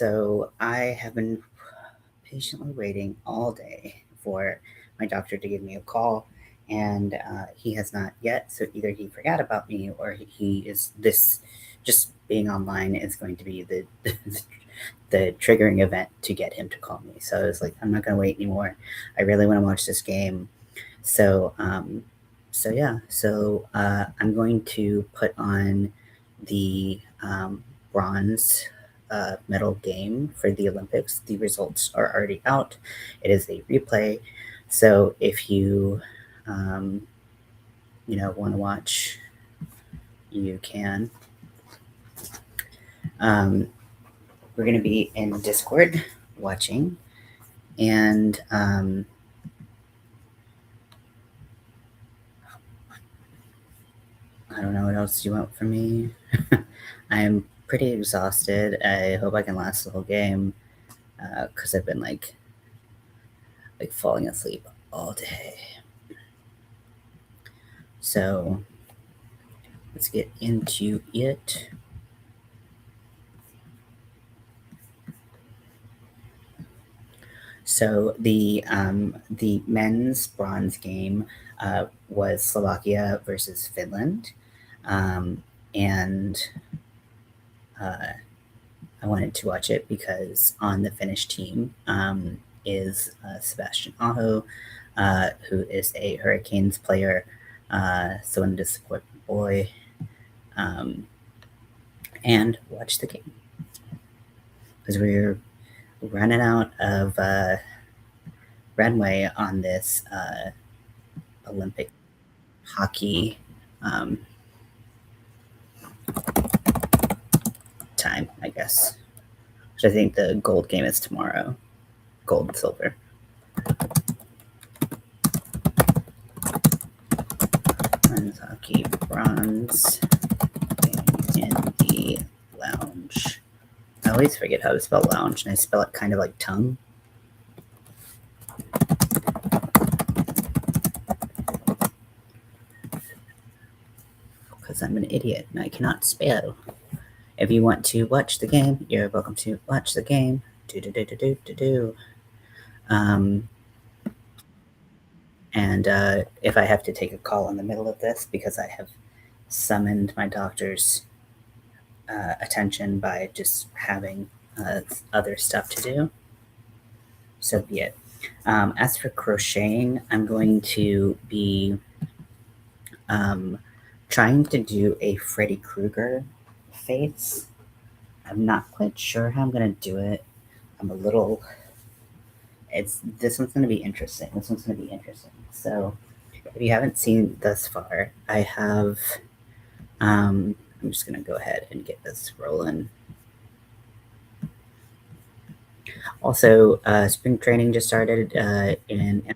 So I have been patiently waiting all day for my doctor to give me a call, and he has not yet. So either he forgot about me, or he is this. Just being online is going to be the triggering event to get him to call me. So I was like, I'm not going to wait anymore. I really want to watch this game. So yeah. So I'm going to put on the bronze medal game for the Olympics. The results are already out. It is a replay. So if you want to watch, you can. We're going to be in Discord watching, and I don't know what else you want from me. I'm pretty exhausted. I hope I can last the whole game because I've been like falling asleep all day. So let's get into it. So the men's bronze game was Slovakia versus Finland, and I wanted to watch it because on the Finnish team is Sebastian Aho, who is a Hurricanes player. So I wanted to support the boy and watch the game because we're running out of runway on this Olympic hockey time, I guess. Which I think the gold game is tomorrow. Gold and silver. Men's hockey bronze in the lounge. I always forget how to spell lounge, and I spell it kind of like tongue. Because I'm an idiot and I cannot spell. If you want to watch the game, you're welcome to watch the game. And if I have to take a call in the middle of this because I have summoned my doctor's attention by just having other stuff to do, so be it. As for crocheting, I'm going to be trying to do a Freddy Krueger face. I'm not quite sure how I'm going to do it. I'm a little. This one's going to be interesting. So, if you haven't seen thus far, I have. I'm just going to go ahead and get this rolling. Also, spring training just started in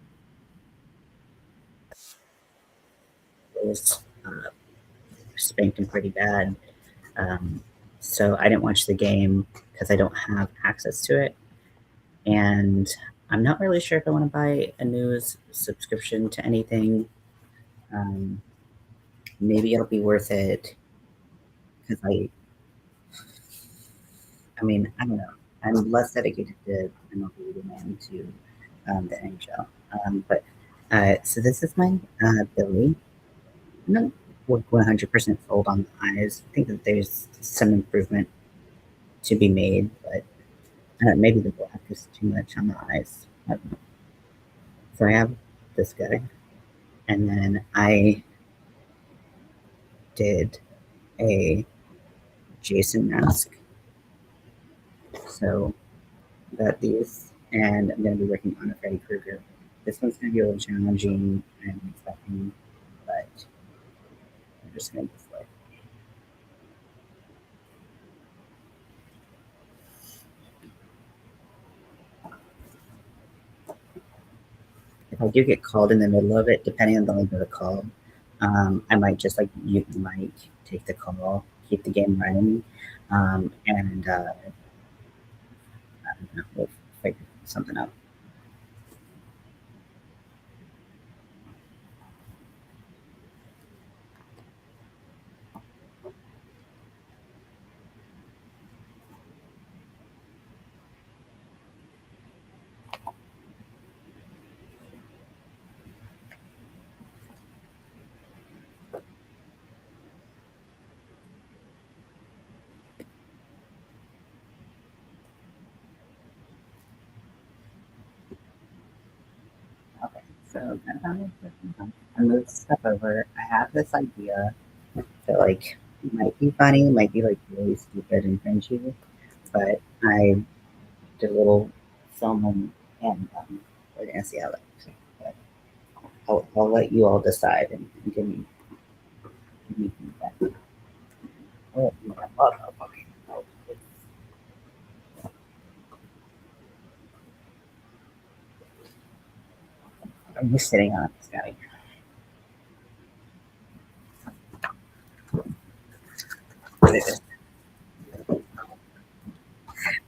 was spanked him pretty bad. So I didn't watch the game because I don't have access to it. And I'm not really sure if I want to buy a news subscription to anything. Maybe it'll be worth it because I mean, I don't know. I'm less dedicated to MLB than to the NHL. But so this is my Billy. I'm not 100% sold on the eyes. I think that there's some improvement to be made, but maybe the black is too much on the eyes. I don't know. So I have this guy, and then I did a Jason mask. So I got these, and I'm going to be working on a Freddy Krueger. This one's going to be a little challenging, I'm expecting, but I'm just going to display. If I do get called in the middle of it, depending on the length of the call, I might just you might take the call, keep the game running, and I don't know, we'll figure something out. So I moved stuff over. I have this idea that like might be funny, might be like really stupid and cringy, but I did a little film and we're gonna see how it looks. But I'll let you all decide and give me feedback. Oh, okay. Oh, I'm just sitting on this guy.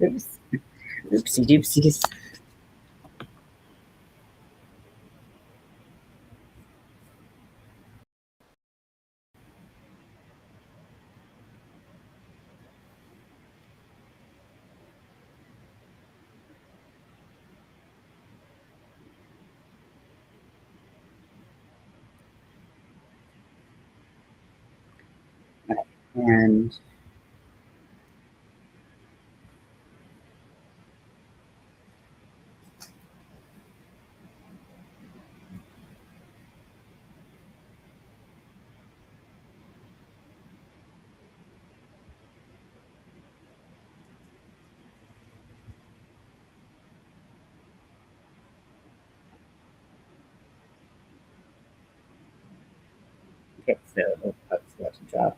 Oops, oopsie doopsies. And okay, so that's about to drop.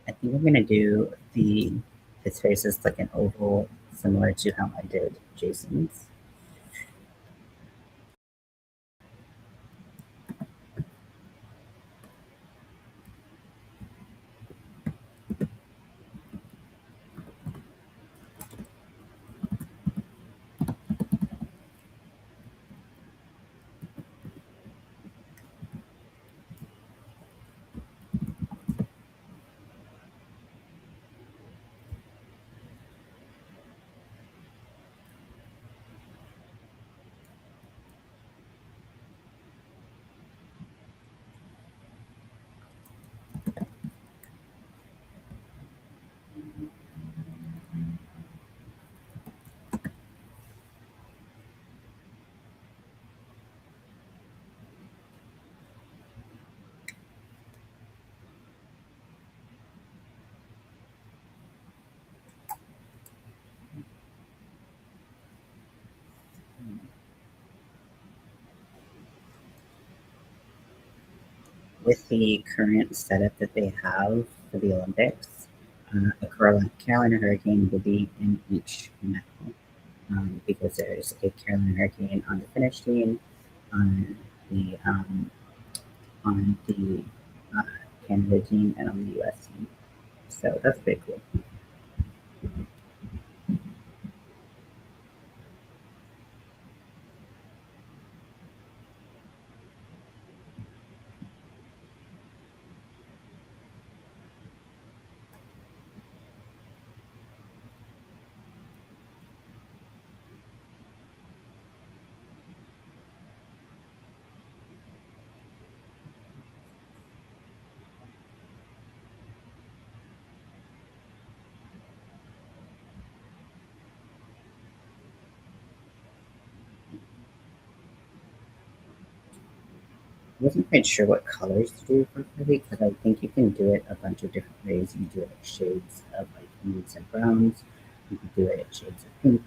I think I'm gonna do the his face is like an oval, similar to how I did Jason's. With the current setup that they have for the Olympics, a Carolina Hurricane will be in each medal because there's a Carolina Hurricane on the Finnish team, on the um, on the uh, Canada team, and on the U.S. team. So that's pretty cool. I wasn't quite sure what colors to do for Furby because I think you can do it a bunch of different ways. You can do it like shades of like nudes and browns. You can do it shades of pink,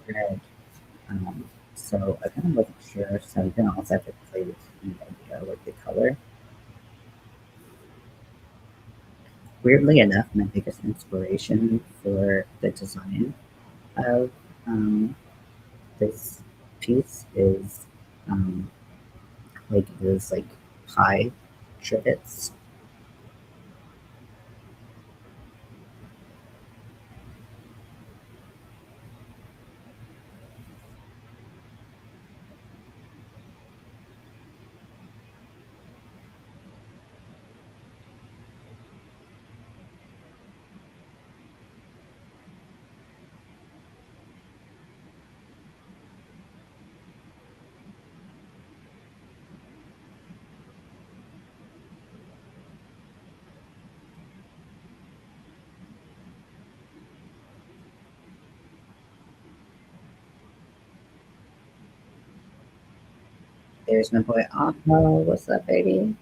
red. So I kind of wasn't sure. So you can also have to play with the idea with the color. Weirdly enough, my biggest inspiration for the design of this piece is um, like those like pie trivets. There's my boy Otto. What's up, baby?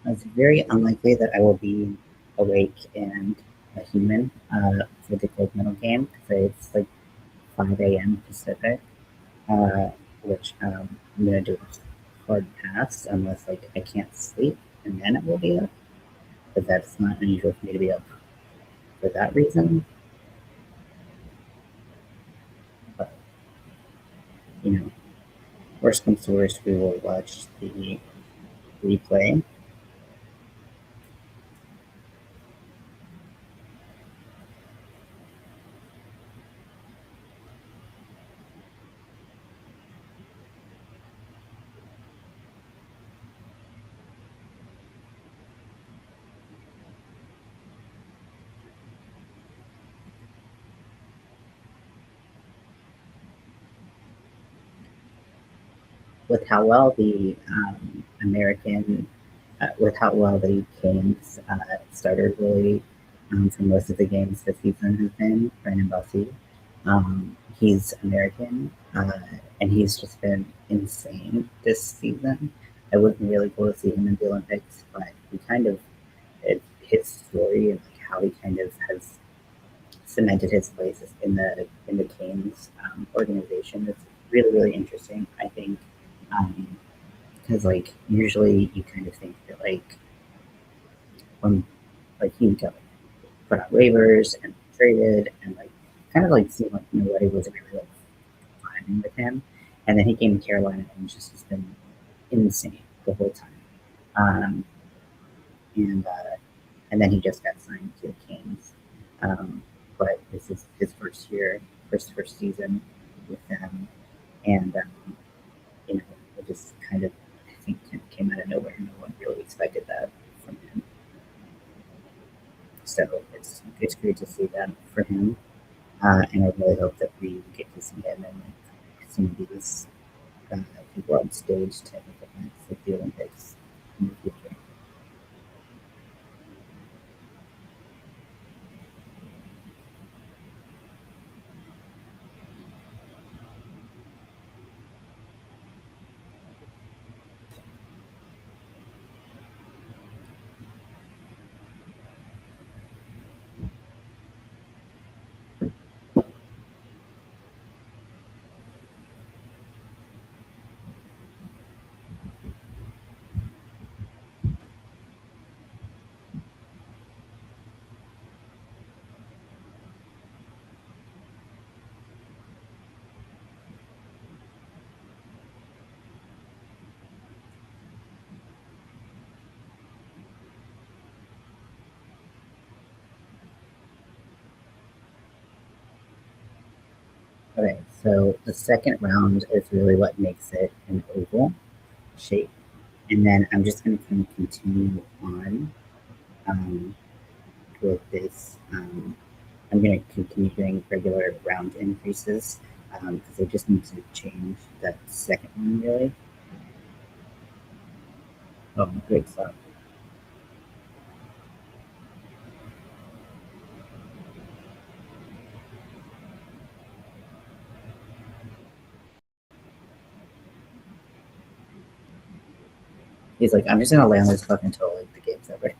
It's very unlikely that I will be awake and a human for the gold medal game because it's like 5 a.m. Pacific, uh, which I'm gonna do a hard pass unless like I can't sleep and then it will be up. But that's not unusual for me to be up for that reason. But you know, worst comes to worst, we will watch the replay. With how well the American, with how well the Canes started really for most of the games this season has been Brandon Bussey. He's American, and he's just been insane this season. I wasn't really cool to see him in the Olympics, but he kind of his story and like how he kind of has cemented his place in the Canes organization is really interesting. I think because like usually you kind of think that like when like he got like, put on waivers and traded and like kind of like seemed like nobody was really like vibing with him, and then he came to Carolina and just has been insane the whole time. Um, and then he just got signed to the Kings. Um, but this is his first year, first season with them, and you know, it just kind of I think came out of nowhere. No one really expected that from him. So it's great to see that for him, and I really hope that we get to see him in like, some of these uh, world stage type of events like the Olympics in the future. Okay, so the second round is really what makes it an oval shape, and then I'm just going to kind of continue on um, with this. I'm going to continue doing regular round increases because I just need to change that second one really. Oh, great stuff. He's like, I'm just going to lay on this fuck until like the game's over.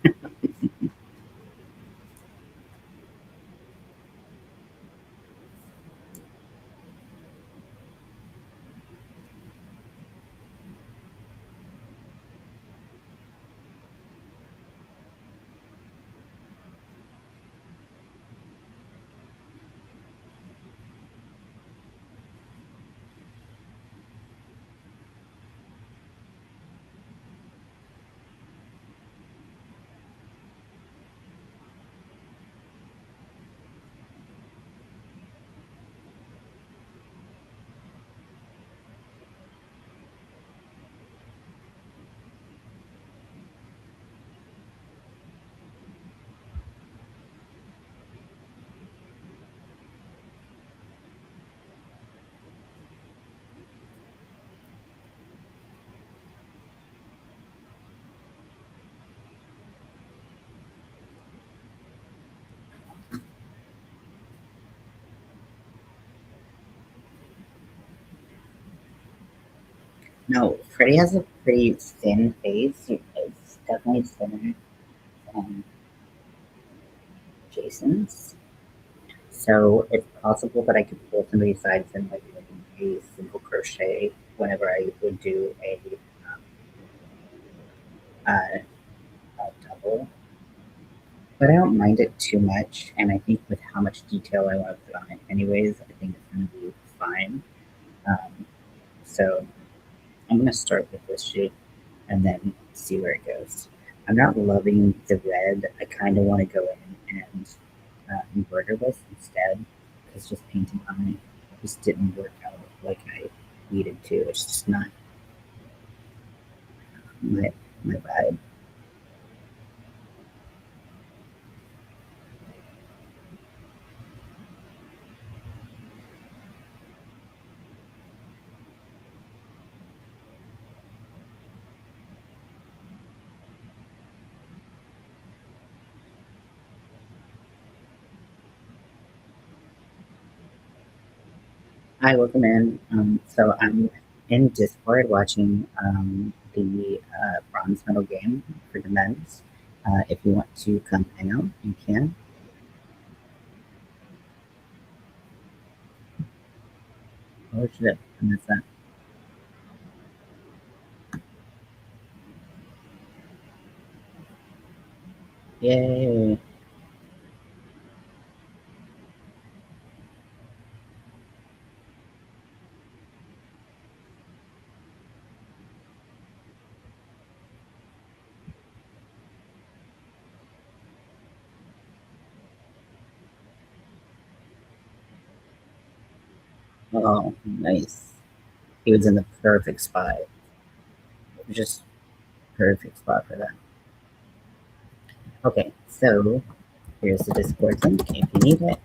No, Freddie has a pretty thin face. It's definitely thinner than Jason's. So it's possible that I could pull somebody's sides in like a single crochet whenever I would do um, uh, a double. But I don't mind it too much, and I think with how much detail I want to put on it, anyways, I think it's going to be fine. Um, so I'm going to start with this shape and then see where it goes. I'm not loving the red. I kind of want to go in and embroider this instead because just painting on it just didn't work out like I needed to. It's just not my my vibe. Hi, welcome in. So I'm in Discord watching the bronze medal game for the men's. If you want to come hang out, you can. Oh shit, I missed that. Yay! Oh, nice. He was in the perfect spot. Just perfect spot for that. Okay, so here's the Discord link if you need it.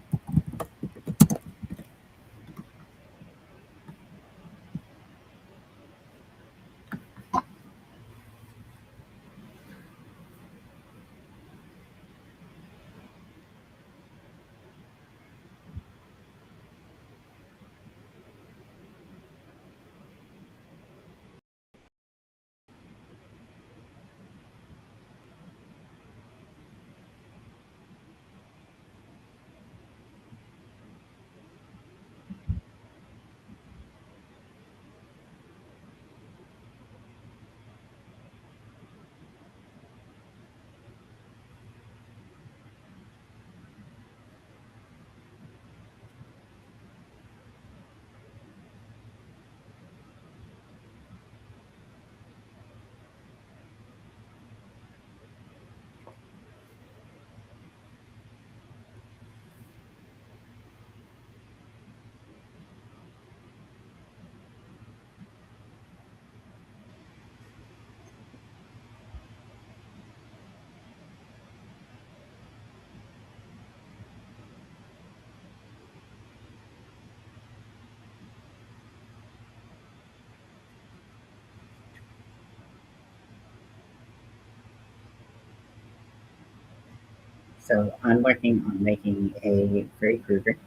So I'm working on making a Freddy Krueger.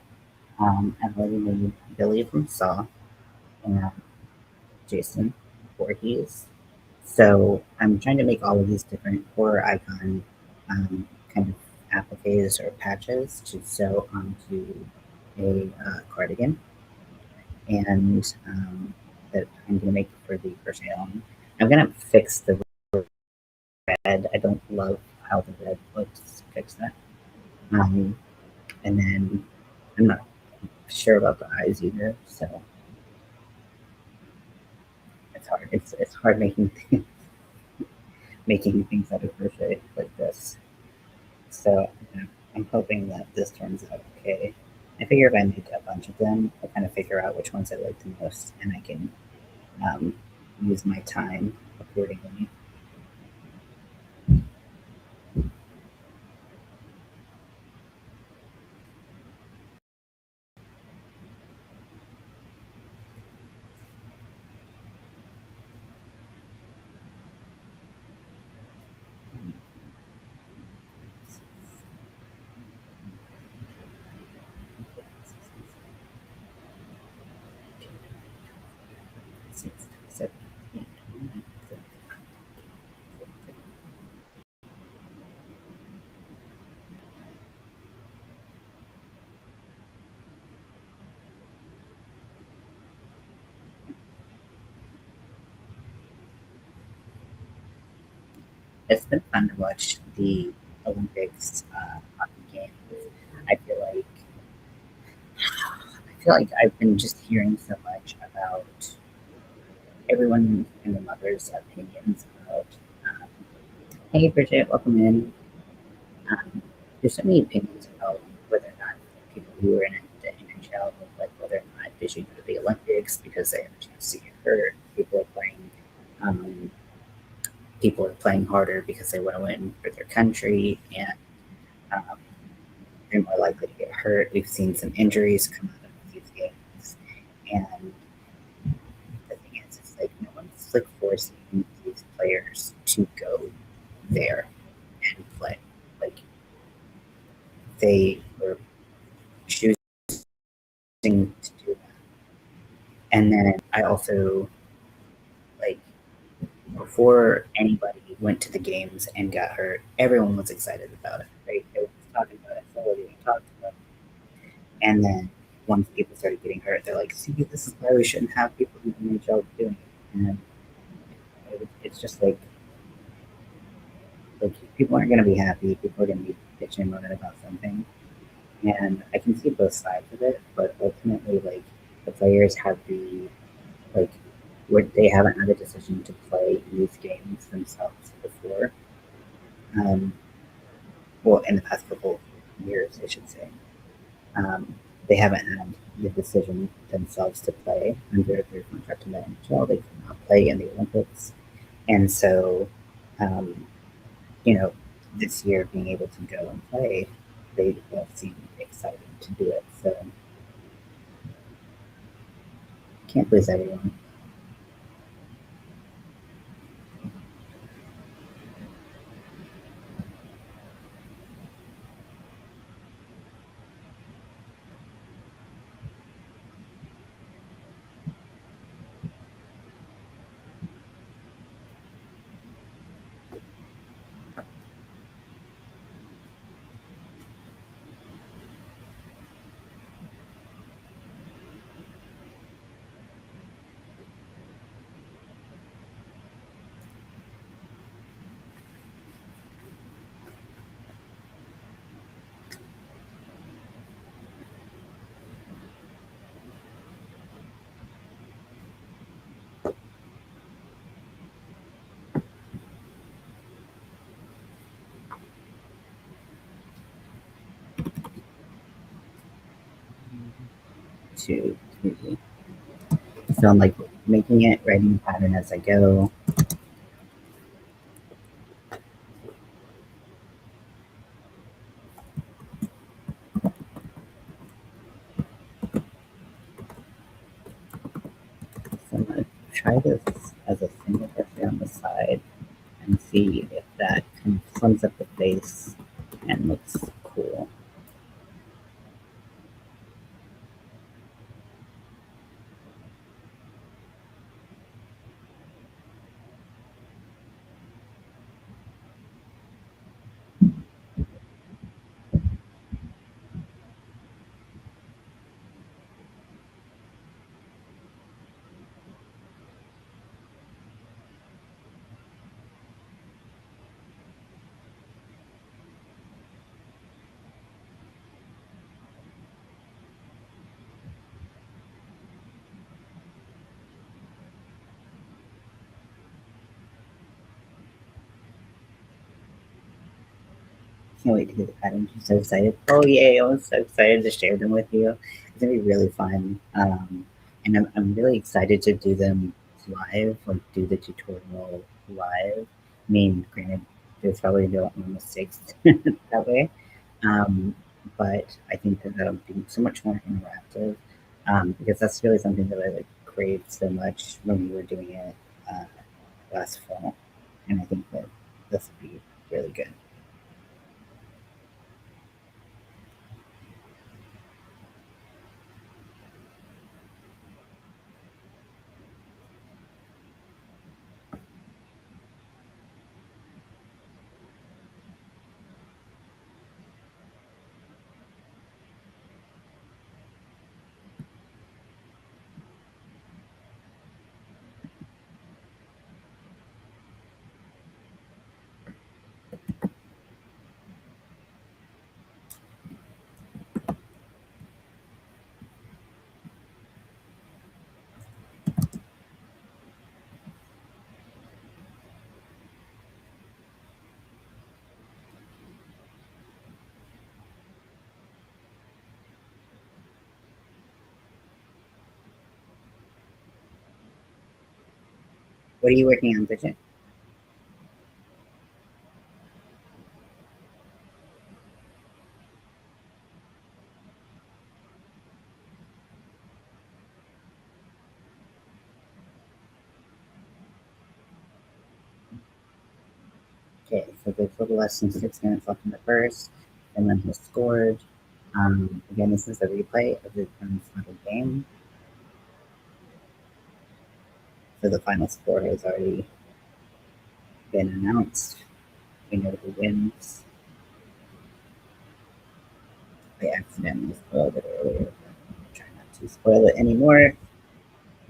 I've already made Billy from Saw and Jason Voorhees. So I'm trying to make all of these different horror icon kind of appliques or patches to sew onto a cardigan, and that I'm going to make for the crochet on. I'm going to fix the red. I don't love how the red looks. Fix that. Um, and then I'm not sure about the eyes either, so it's hard. It's hard making making things out of crochet like this. So I'm hoping that this turns out okay. I figure if I make a bunch of them, I'll kind of figure out which ones I like the most, and I can um, use my time accordingly. Six, seven. it's been fun to watch the Olympics hockey games. I feel like I've been just hearing so much about everyone and their mother's opinions about. Um, hey, Bridget, welcome in. There's so many opinions about whether or not people who are in the NHL, like whether or not they should go to the Olympics because they have a chance to get hurt. Um, people are playing harder because they want to win for their country, and um, they're more likely to get hurt. We've seen some injuries come out of these games, and the thing is, it's like no one's like forcing these players to go there and play. Like they were choosing to do that. And then I also like before anybody went to the games and got hurt, everyone was excited about it, right? They were talking about it, somebody talked about it. And then once people started getting hurt, they're like, see, this is why we shouldn't have people in the NHL doing it. And it's just like people aren't going to be happy. People are going to be bitching and moaning about something. And I can see both sides of it, but ultimately, like the players have the like where they haven't had a decision to play these games themselves before. Um, well, in the past couple years, I should say, um, they haven't had the decision themselves to play under their contract in the NHL. They cannot play in the Olympics, and so um, you know, this year being able to go and play, they both seem excited to do it. So can't please everyone. To so I'm like making it, writing a pattern as I go. So I'm gonna try this as a single crochet on the side and see if that kind of sums up the face and looks cool. Can't wait to get the patterns. I'm so excited. Oh yay, I was so excited to share them with you. It's gonna be really fun. And I'm really excited to do them live, like do the tutorial live. I mean, granted, there's probably no mistakes that way. Um, but I think that that'll be so much more interactive because that's really something that I like craved so much when we were doing it uh, last fall. And I think that this would be really good. What are you working on, Bridget? Okay, so there's a little less than 6 minutes left in the first, and then he scored. Again, this is a replay of the final game. So the final score has already been announced. We know who wins. I accidentally spoiled it earlier. I'm trying not to spoil it anymore.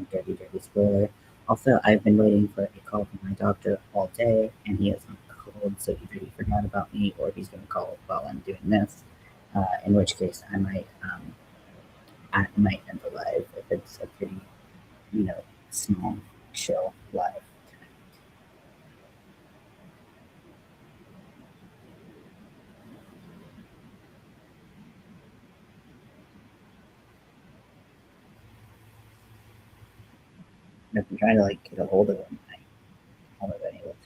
Dirty, dirty spoiler. Also, I've been waiting for a call from my doctor all day, and he has not called, so either he forgot about me or he's going to call while I'm doing this. In which case, I might end the live if it's a pretty, small, chill live. I've been trying to get a hold of him. I haven't been able to.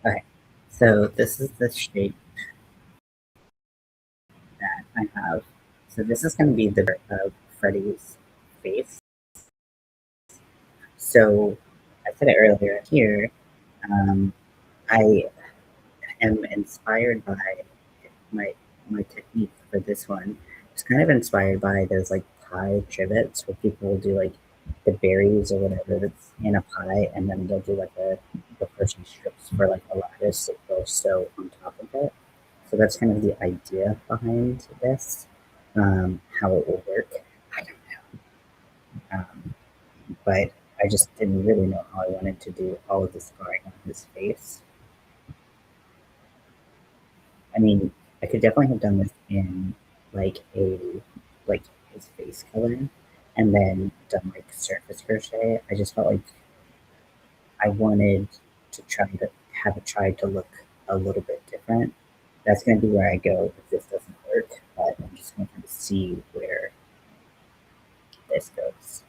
So okay, so this is the shape that I have. So this is going to be the of Freddy's face. So I said it earlier here. Um, I am inspired by my my technique for this one. It's kind of inspired by those pie trivets where people will do the berries or whatever that's in a pie, and then they'll do the person strips for a lattice that they'll sew on top of it. So that's kind of the idea behind this. How it will work, I don't know. But I just didn't really know how I wanted to do all of the scarring on his face. I mean, I could definitely have done this in a like his face color, and then done surface crochet. I just felt like I wanted to try to have it try to look a little bit different. That's going to be where I go if this doesn't work, but I'm just going to see where this goes.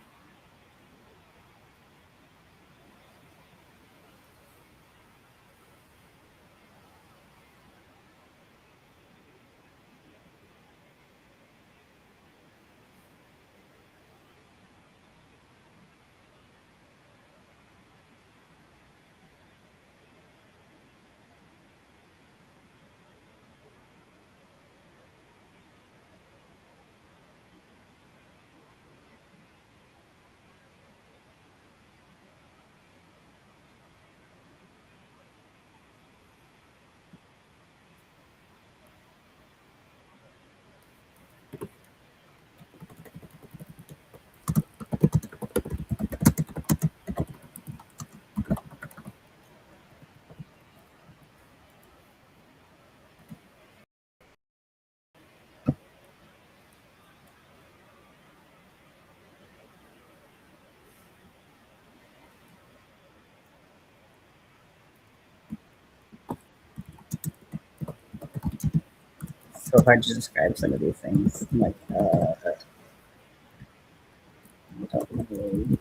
So hard to describe some of these things. I don't know.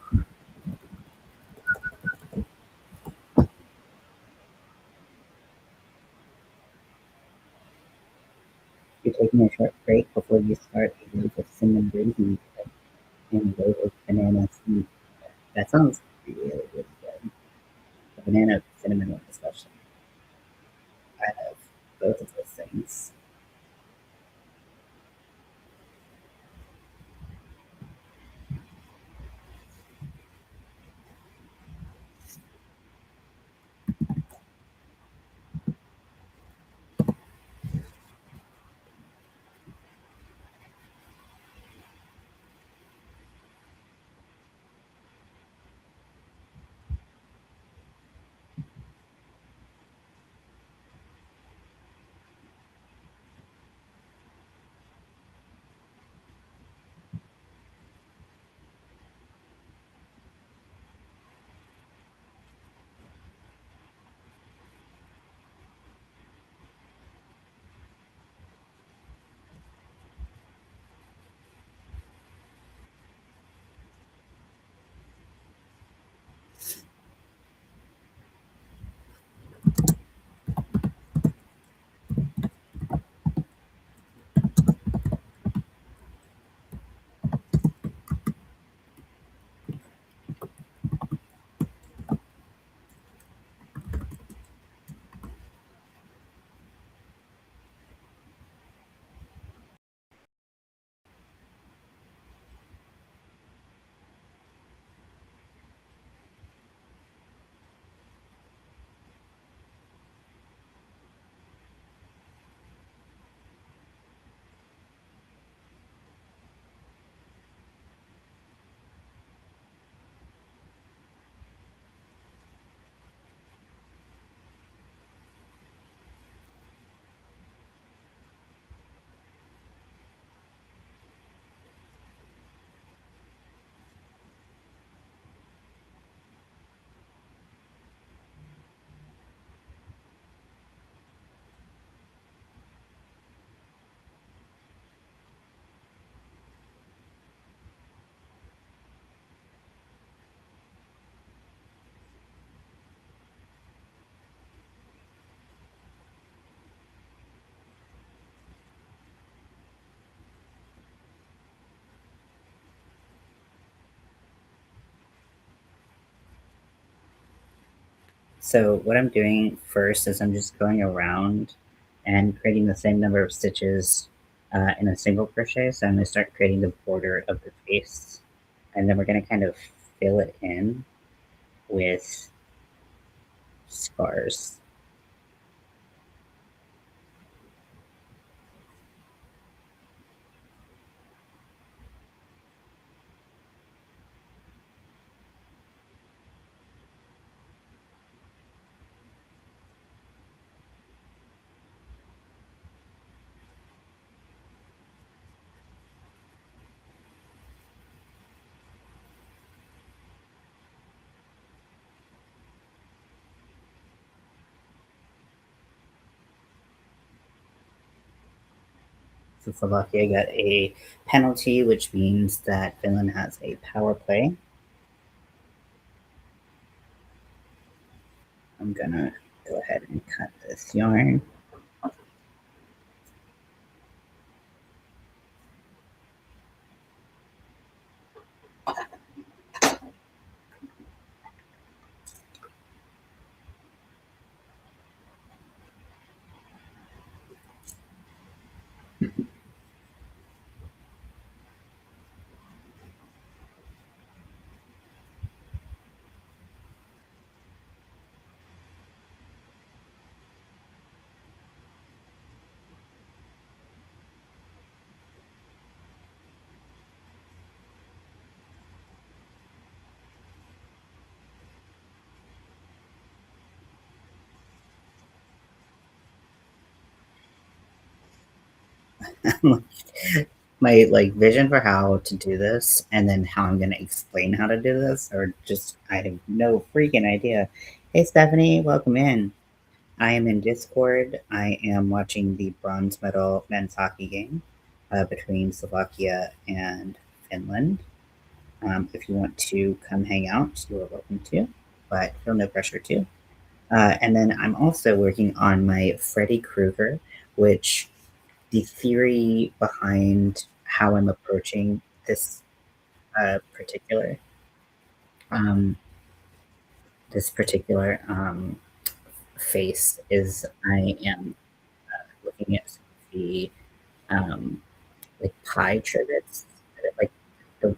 You're taking a short break before you start a loaf of cinnamon raisin bread and a loaf of banana seed. That sounds really, really good. The banana cinnamon one especially. both of those things. So what I'm doing first is I'm just going around and creating the same number of stitches in a single crochet. So I'm going to start creating the border of the face, and then we're going to kind of fill it in with scars. So Slovakia got a penalty, which means that Finland has a power play. I'm gonna go ahead and cut this yarn. My like vision for how to do this and then how I'm gonna explain how to do this, or just I have no freaking idea. Hey Stephanie, welcome in. I am in Discord. I am watching the bronze medal men's hockey game between Slovakia and Finland. If you want to come hang out, you are welcome to, but feel no pressure to. And then I'm also working on my Freddy Krueger, which the theory behind how I'm approaching this particular um, face is I am looking at some of the like pie trivets, like the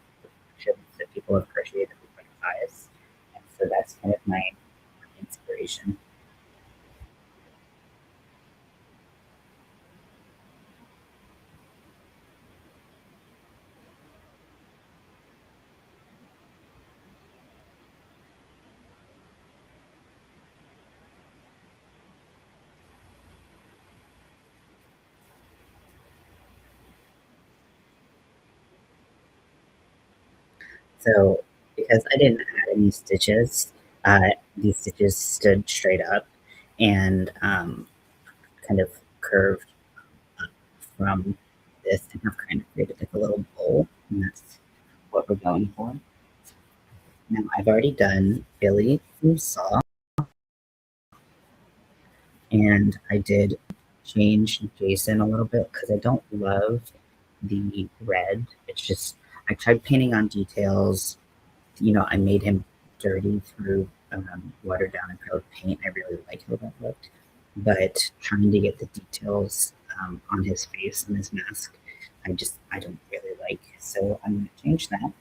trivets that people have created with like pies. And so that's kind of my inspiration. So because I didn't add any stitches, these stitches stood straight up and kind of curved up from this and have kind of created like a little bowl. And that's what we're going for. Now I've already done Billy from Saw, and I did change Jason a little bit because I don't love the red. It's just I tried painting on details. I made him dirty through watered down acrylic paint. I really like how that looked, but trying to get the details on his face and his mask, I don't really like. So I'm gonna change that.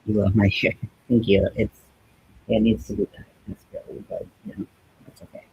You love my hair. Thank you. It needs to be done. It's really, but that's okay.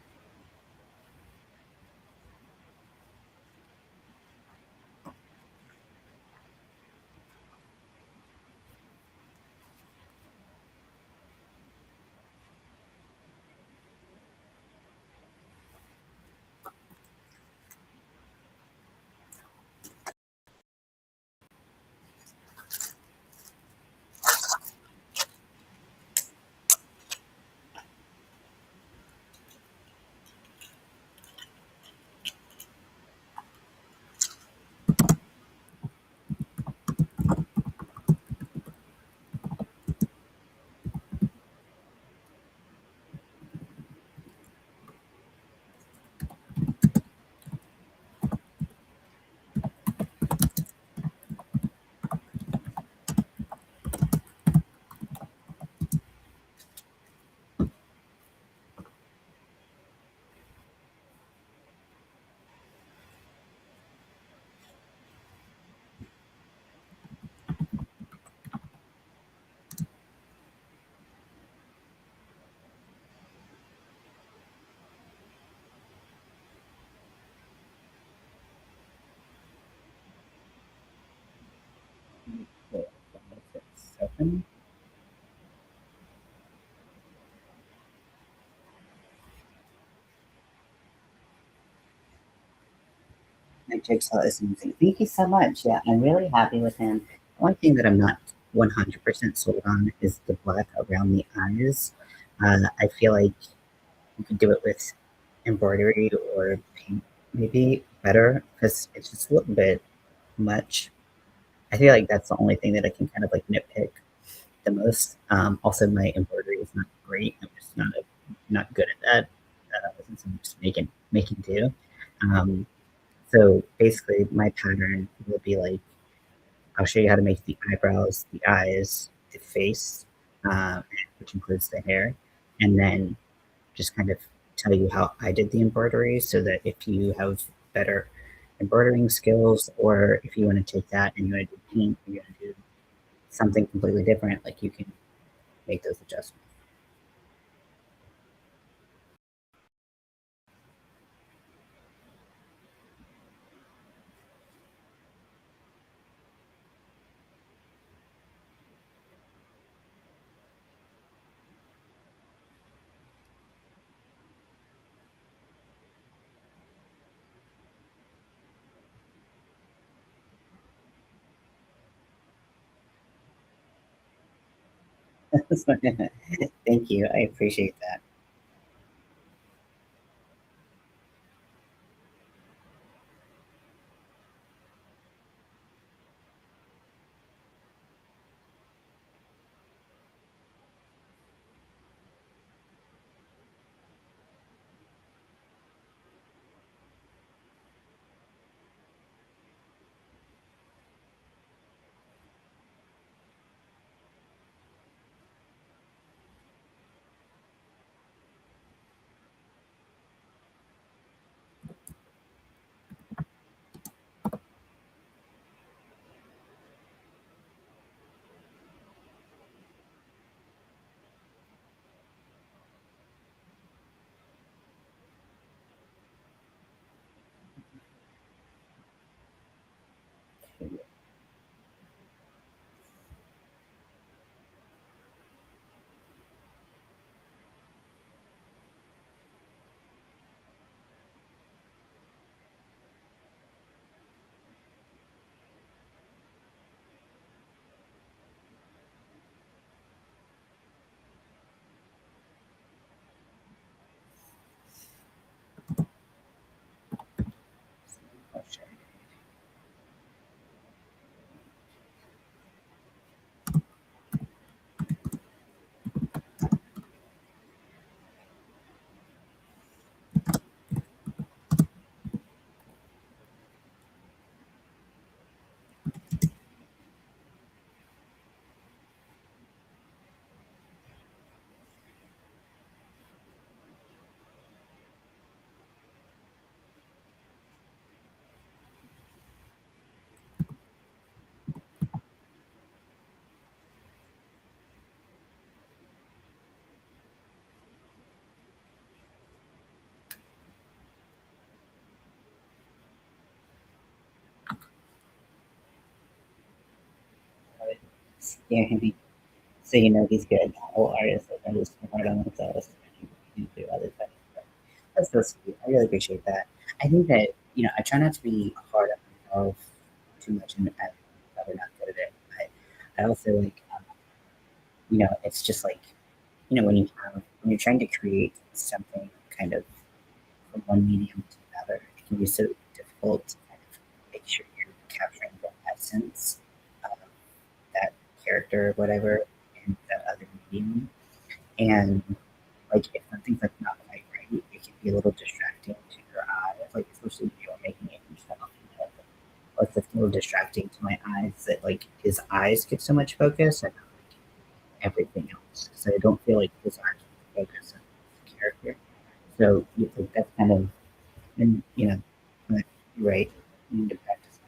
So, 7. My jigsaw is amazing. Thank you so much. Yeah, I'm really happy with him. The only thing that I'm not 100% sold on is the black around the eyes. I feel like you could do it with embroidery or paint, maybe better, because it's just a little bit much. I feel like that's the only thing that I can kind of like nitpick the most. Also, my embroidery is not great. I'm just not good at that. Since I'm just making do. Um, so basically, my pattern will be like I'll show you how to make the eyebrows, the eyes, the face, uh, which includes the hair, and then just kind of tell you how I did the embroidery so that if you have better embroidering skills or if you want to take that and you want to do paint, you're going to do something completely different, like you can make those adjustments. Thank you. I appreciate that. Yeah, so you know these good whole artists that are just hard on themselves and do other things. But that's so sweet. I really appreciate that. I think that I try not to be hard on myself too much, and I'm probably not good at it. But I also it's just like when you're trying to create something kind of from one medium to another, it can be so difficult to kind of make sure you're capturing the essence of that character or whatever in that other medium. And like if something's like not quite right, it can be a little distracting to your eyes, like especially if you're making it yourself. Like it's a little distracting to my eyes that like his eyes get so much focus and not like everything else. So I don't feel like his eyes are the focus of the character. So like that's kind of and but you're right. You need to practice.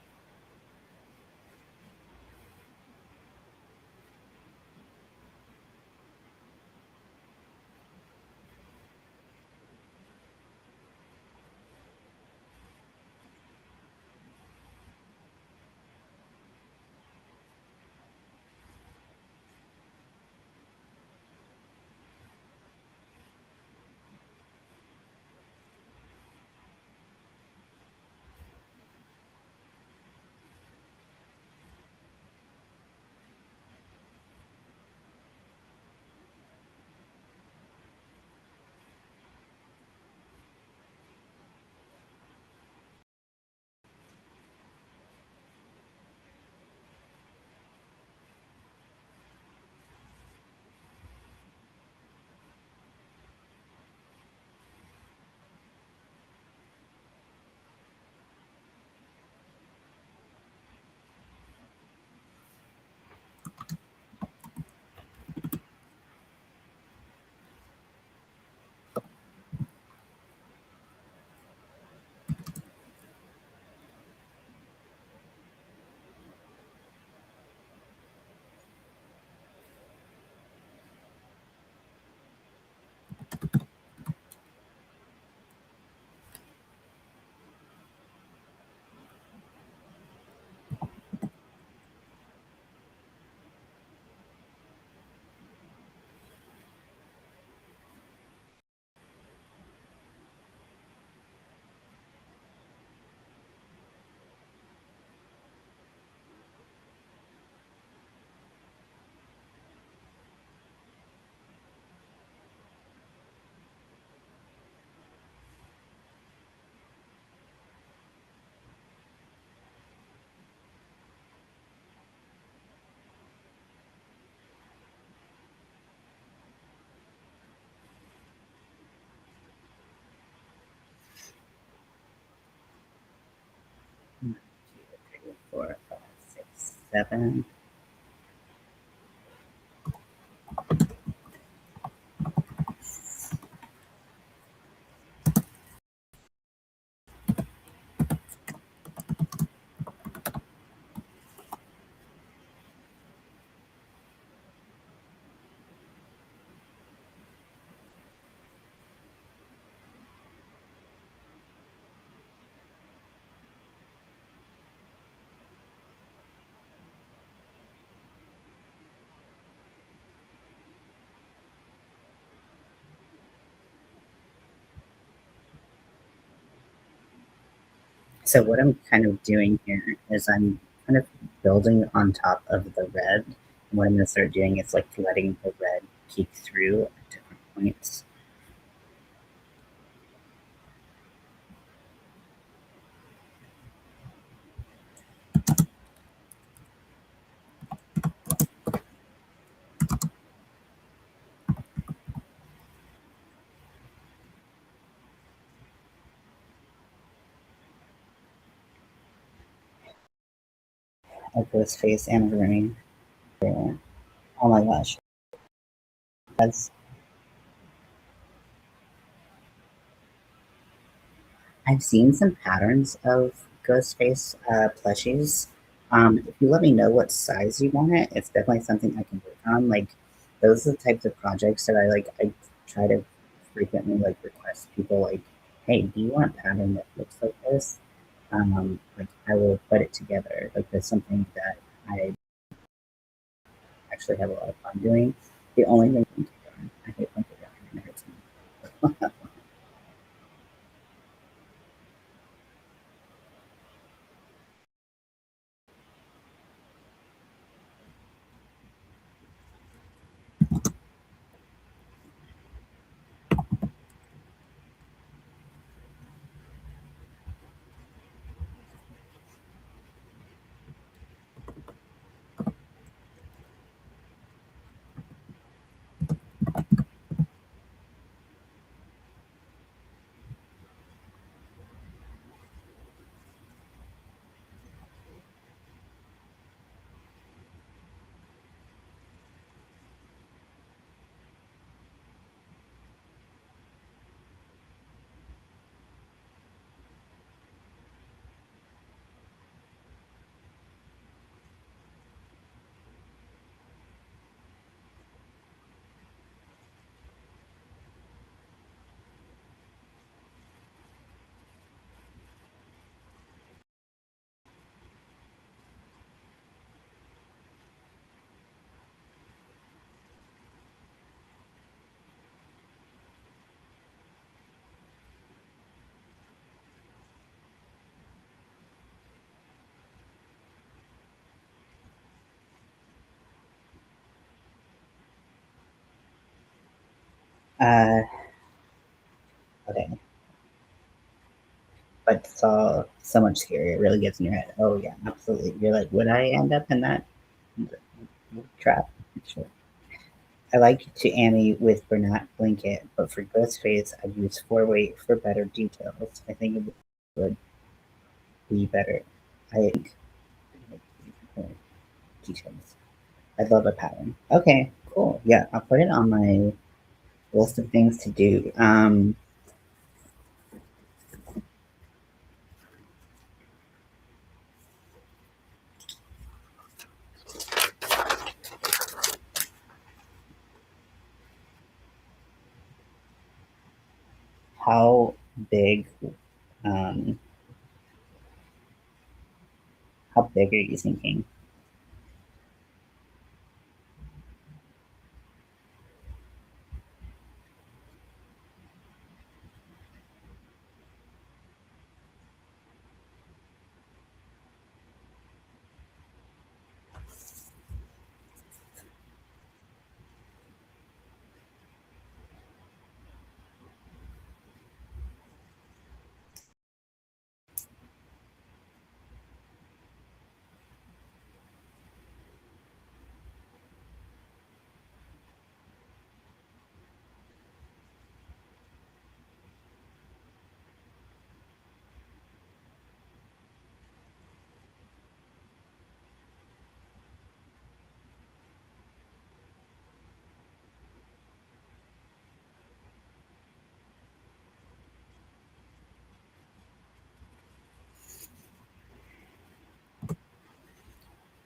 One, two, three, four, five, six, seven. So what I'm kind of doing here is I'm kind of building on top of the red. And what I'm going to start doing is like letting the red peek through at different points. Of this face and green. Yeah. Oh my gosh. That's I've seen some patterns of Ghostface plushies. If you let me know what size you want it, it's definitely something I can work on. Like those are the types of projects that I like. I try to frequently like request people like, "Hey, do you want a pattern that looks like this?" Like I will put it together. Like that's something that I actually have a lot of fun doing. The only thing I hate blanket wrapping, it hurts me. Uh, okay, but it's all so much scarier. It really gets in your head. Oh yeah, absolutely. You're like, would I end up in that trap? Sure. I like to Annie with Bernat Blanket, but for Ghostface, I'd use four weight for better details. I think it would be better. I think details. I love a pattern. Okay, cool. Yeah, I'll put it on my list of things to do. How big? Um, how big are you thinking?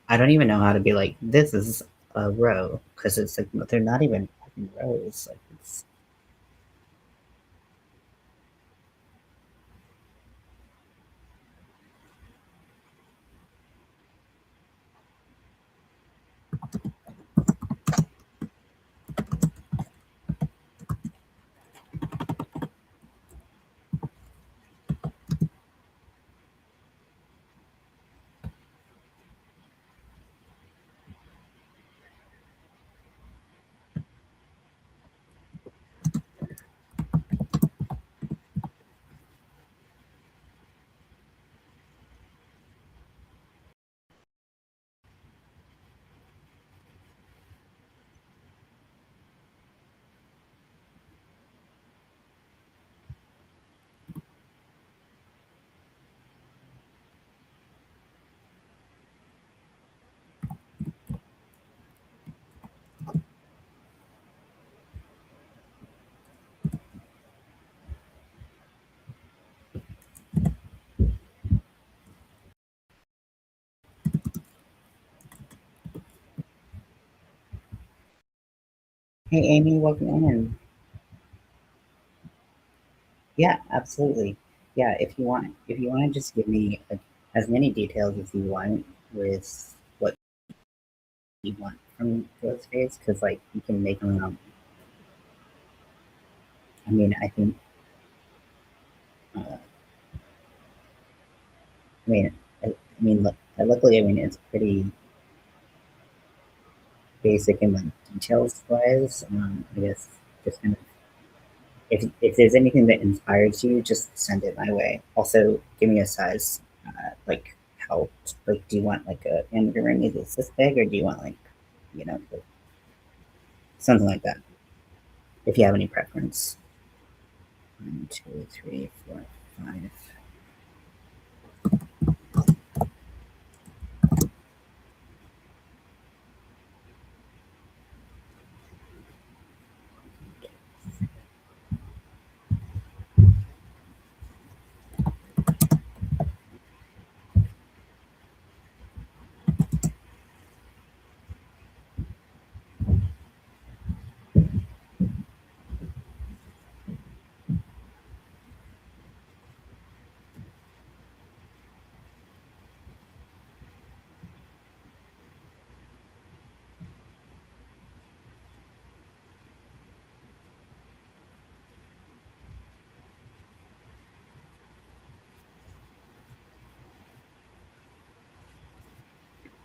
I don't even know how to be like, this is a row because it's like they're not even fucking rows. Like it's hey Amy, welcome in. Yeah, absolutely. Yeah, if you want to just give me as many details as you want with what you want from Ghostface because like you can make I mean, I think I mean, I mean, look, luckily, I mean, it's pretty basic in like details wise. I guess just kind of if there's anything that inspires you, just send it my way. Also, give me a size. Like how like do you want like a amigurumi that's this big, or do you want like like, something like that? If you have any preference. One, two, three, four, five.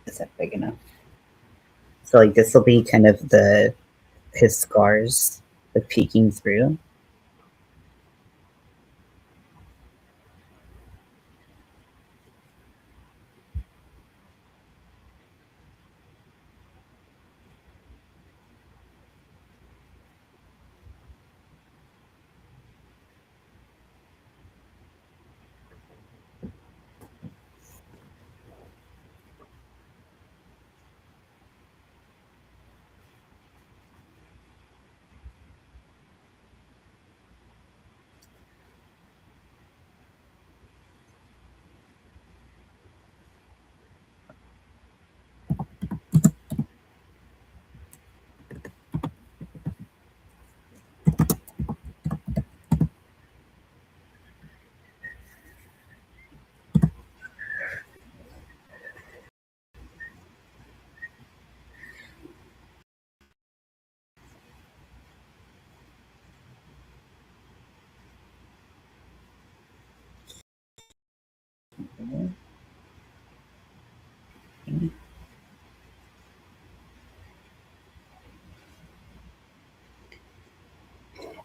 Is that big enough? So like this will be kind of the his scars, the peeking through.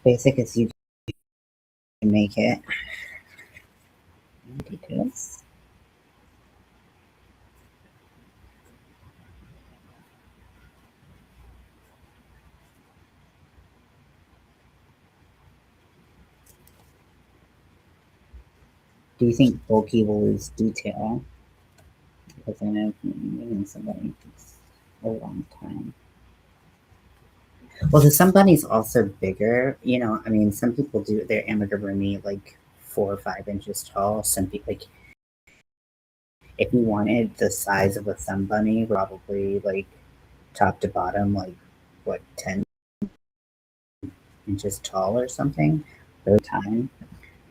Basic as you can make it. Details. Do you think bulky will lose detail? Because I know meeting somebody takes a long time. Well, the somebody's also bigger. I mean, some people do their amigurumi like 4 or 5 inches tall. Some people like if you wanted the size of a thumb bunny, probably like top to bottom, like what 10 inches tall or something. Over time,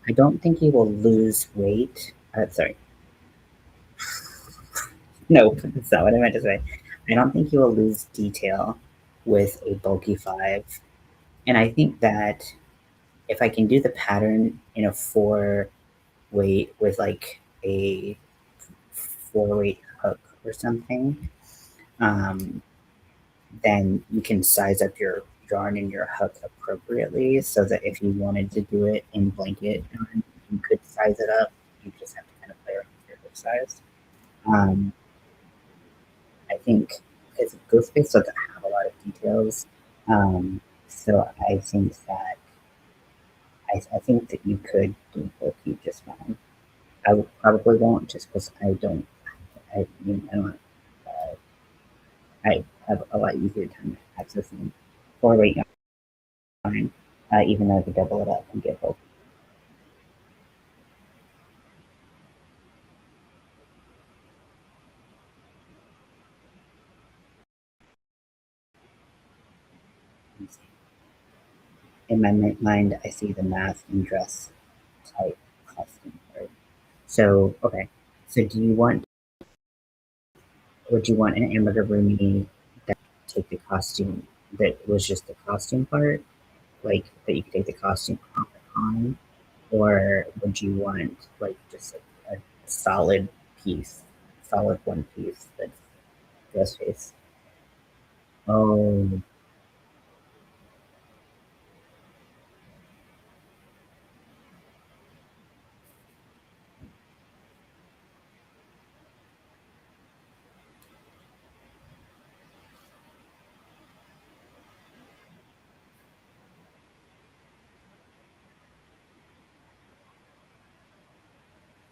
I don't think he will lose weight. Sorry, no, that's not what I meant to say. I don't think he will lose detail with a bulky five, and I think that if I can do the pattern in a four weight with like a four weight hook or something, um, then you can size up your yarn and your hook appropriately so that if you wanted to do it in blanket yarn, you could size it up. You just have to kind of play around with your hook size. Um, I think because Ghostface doesn't have a lot of details, so I think that I think that you could do bulky just fine. Probably won't just because I don't. I don't. Uh, I have a lot easier time accessing four weight yarn, even though I could double it up and get both. In my mind, I see the mask and dress type costume. Right? So okay. So do you want? Would you want an amigurumi take the costume that was just the costume part, like that you could take the costume off on, or would you want like just a solid piece, solid one piece that's Ghostface? Oh,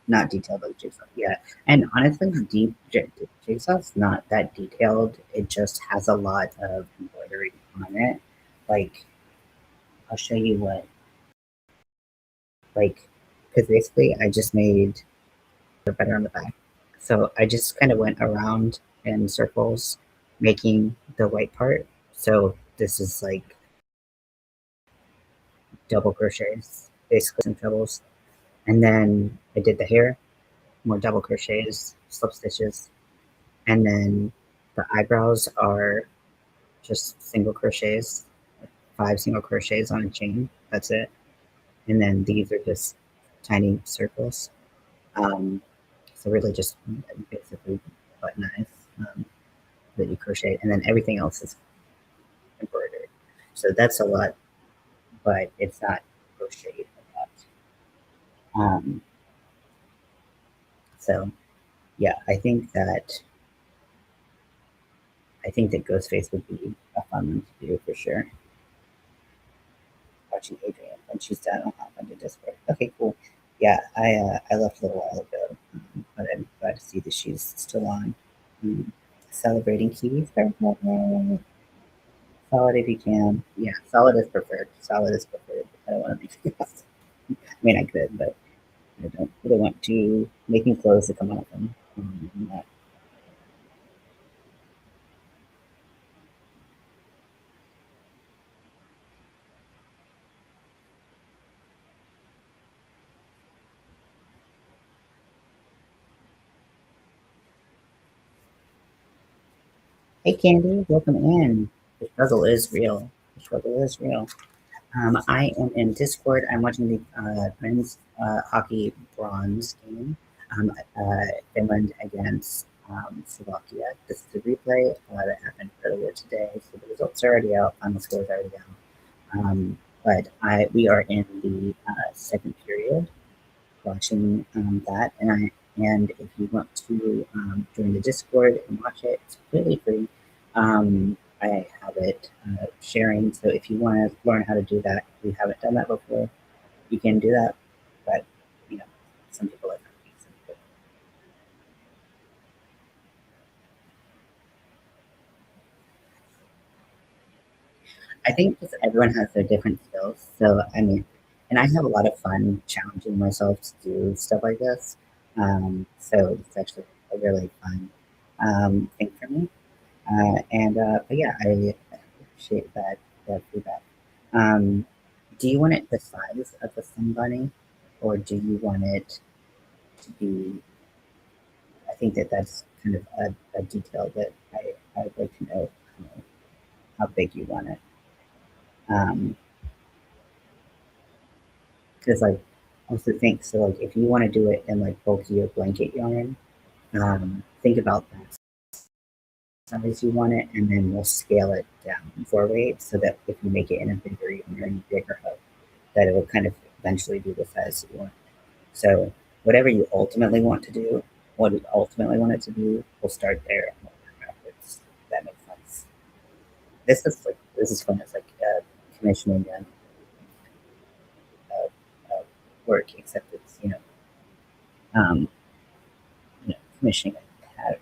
not detailed like Jigsaw. Yeah, and honestly, Jigsaw's not that detailed. It just has a lot of embroidery on it. Like, I'll show you what. Like, because basically, I just made the better on the back. So I just kind of went around in circles, making the white part. So this is like double crochets, basically some trebles, and then I did the hair, more double crochets, slip stitches, and then the eyebrows are just single crochets, 5 single crochets on a chain. That's it. And then these are just tiny circles. Um, so really just basically button eyes that you crochet, and then everything else is embroidered. So that's a lot, but it's not crocheted a lot. Um, so yeah, I think that Ghostface would be a fun one to do for sure. Watching Adrian when she's done, I'll hop onto Discord. Okay, cool. Yeah, I left a little while ago, but I'm glad to see that she's still on. Mm. Celebrating Kiwi's birthday. Solid if you can. Yeah, solid is preferred. Solid is preferred. I don't want to make else. I mean, I could, but I don't really want to making clothes to come off them. Hey, Candy, welcome in. The struggle is real. The struggle is real. I am in Discord. I'm watching the men's hockey bronze game. Um, uh, Finland against Slovakia. This is the replay that happened earlier today. So the results are already out. Final score is already out. But we are in the second period watching that. And if you want to join the Discord and watch it, it's completely free. I have it sharing. So if you want to learn how to do that, if you haven't done that before, you can do that. But you know, some people like some people. I think just everyone has their different skills. So I mean, and I have a lot of fun challenging myself to do stuff like this. So it's actually a really fun thing for me. But yeah, I appreciate that feedback. Um, do you want it the size of the sun bunny, or do you want it to be? I think that's kind of a detail that I'd like to know, how big you want it. Because like also think so like if you want to do it in like bulky or blanket yarn, think about that size you want it, and then we'll scale it down for weight so that if you make it in a bigger yarn, bigger hook, that it will kind of eventually be the size you want. So whatever you ultimately want to do, what you ultimately want it to be, we'll start there and we'll work backwards. If that makes sense. This is fun. It's like commissioning uh, work, except it's um, commissioning a pattern.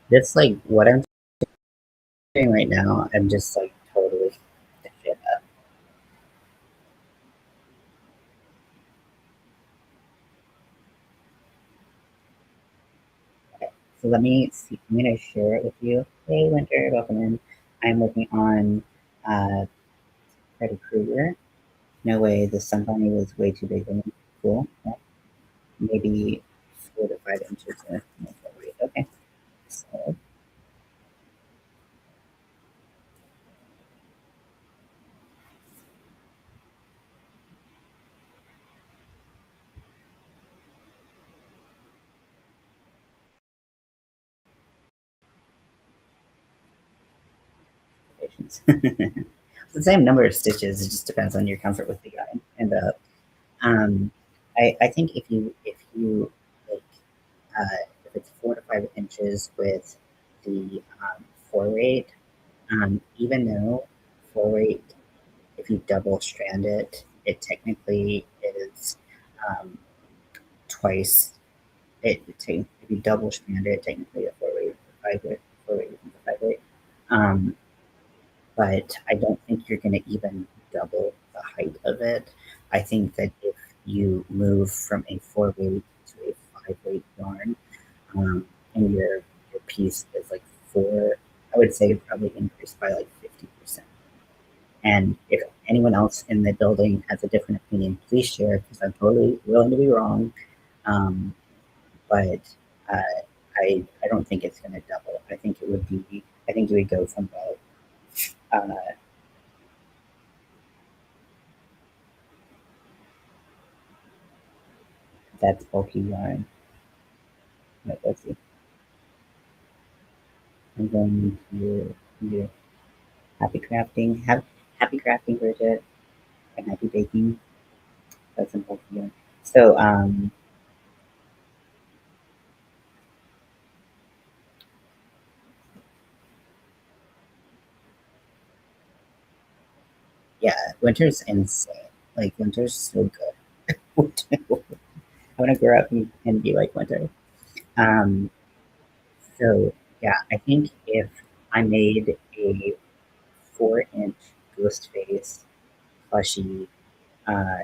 That's like what I'm doing right now. I'm just like totally shit up. Okay, so let me see. I'm gonna share it with you. Hey, Winter, welcome in. I'm working on uh, Freddy Krueger. No way, the sun bunny was way too big for me. Cool. Yeah. Maybe 4 to 5 inches. Okay. So patience. The same number of stitches. It just depends on your comfort with the guide. And um, I think if you like if it's 4 to 5 inches with the four weight, even though four weight, if you double strand it, it technically is um, twice. If you double strand it, technically a four weight, five weight, four weight, five weight. Um, but I don't think you're going to even double the height of it. I think that if you move from a four weight to a five weight yarn, and your piece is like four, I would say probably increased by like 50%. And if anyone else in the building has a different opinion, please share because I'm totally willing to be wrong. Um, but uh, I don't think it's going to double. I think it would be. I think you would go from about that's bulky yarn. Right, let's see. I'm going to do happy crafting. Happy crafting, Bridget, and happy baking. That's in bulky yarn. So yeah, winter's insane. Like winter's so good. I want to grow up and be like winter. Um, so yeah, I think if I made a 4 inch ghost face plushie uh,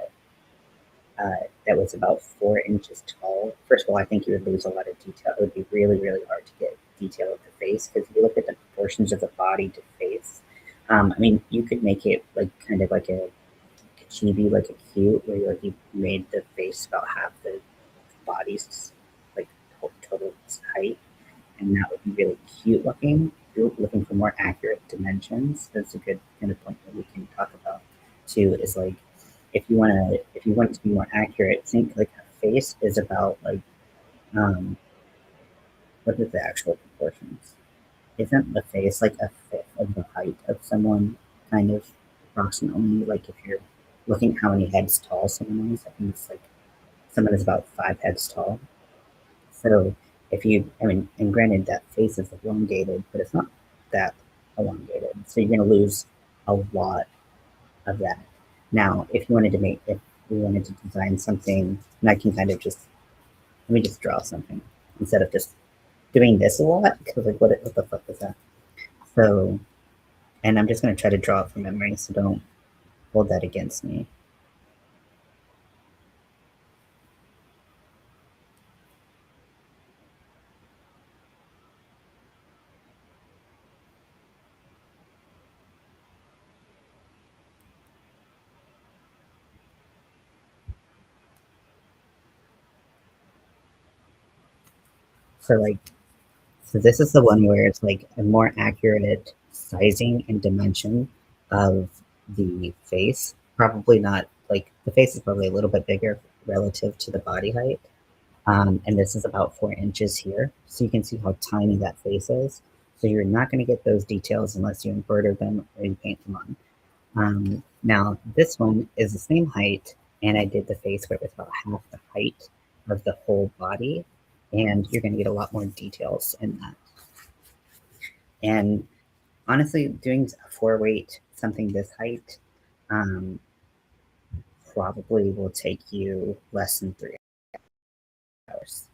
that was about 4 inches tall. First of all, I think you would lose a lot of detail. It would be really, really hard to get detail of the face because if you look at the proportions of the body to face, I mean, you could make it like kind of like a chibi, like a cute, where you, like you made the face about half the body's like total height, and that would be really cute looking. If you're looking for more accurate dimensions, that's a good kind of point that we can talk about too. Is like if you want it to be more accurate, think like a face is about like um, what is the actual proportions? Isn't the face like a fifth of the height of someone, kind of approximately? Like if you're looking how many heads tall someone is, I think it's like someone is about 5 heads tall. So if you, I mean, and granted that face is elongated, but it's not that elongated. So you're going to lose a lot of that. Now, if we wanted to design something, and I can kind of just, let me just draw something instead of just doing this a lot, because like, what the fuck is that? So, and I'm just going to try to draw it from memory, so don't hold that against me. So like, so this is the one where it's like a more accurate sizing and dimension of the face. Probably not like the face is probably a little bit bigger relative to the body height. And this is about 4 inches here. So you can see how tiny that face is. So you're not going to get those details unless you embroider them or you paint them on. Now this one is the same height, and I did the face where it was about half the height of the whole body, and you're going to get a lot more details in that. And honestly, doing a four weight something this height, um, probably will take you less than 3 hours,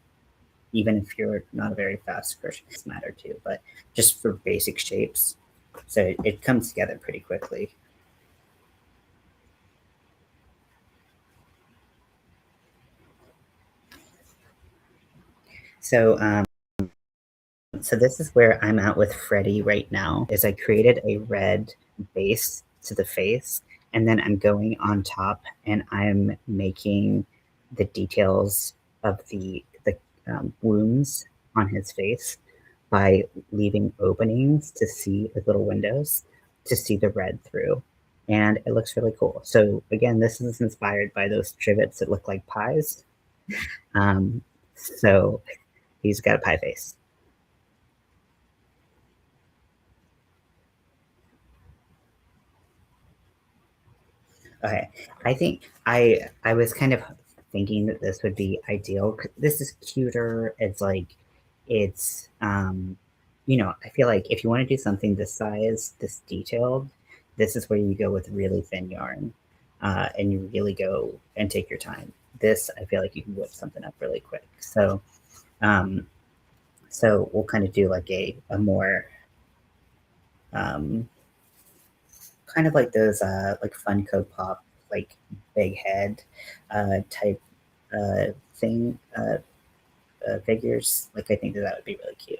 even if you're not a very fast person. It matter too, but just for basic shapes, so it comes together pretty quickly. So so this is where I'm at with Freddy right now. Is I created a red base to the face, and then I'm going on top and I'm making the details of the wounds on his face by leaving openings to see like little windows to see the red through. And it looks really cool. So again, this is inspired by those trivets that look like pies. So he's got a pie face. Okay, I think I was kind of thinking that this would be ideal. This is cuter. It's like it's I feel like if you want to do something this size, this detailed, this is where you go with really thin yarn, and you really go and take your time. This I feel like you can whip something up really quick. Um, so we'll kind of do like a more um, kind of like those like Funko Pop like big head type thing figures. Like I think that that would be really cute.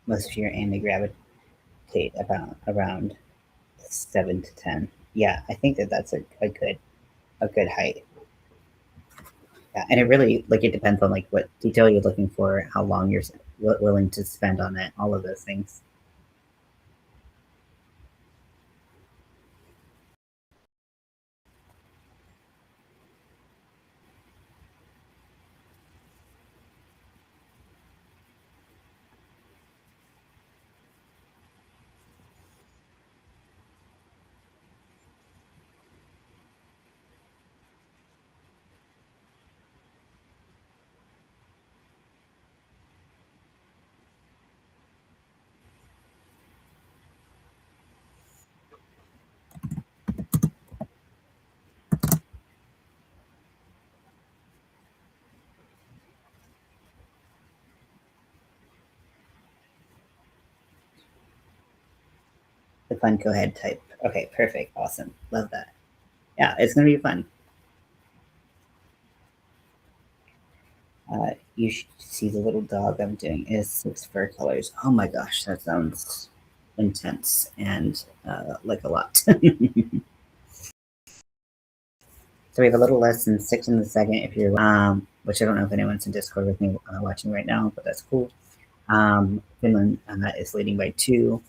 Most of your anime gravitate about around 7 to 10. Yeah, I think that that's a good height. Yeah, and it really like it depends on like what detail you're looking for, how long you're willing to spend on it, all of those things. The fun co-head type. Okay, perfect, awesome, love that. Yeah, it's gonna be fun. You should see the little dog I'm doing is 6 fur colors. Oh my gosh, that sounds intense and like a lot. So we have a little less than 6 in the second if you're, which I don't know if anyone's in Discord with me watching right now, but that's cool. Finland is leading by 2.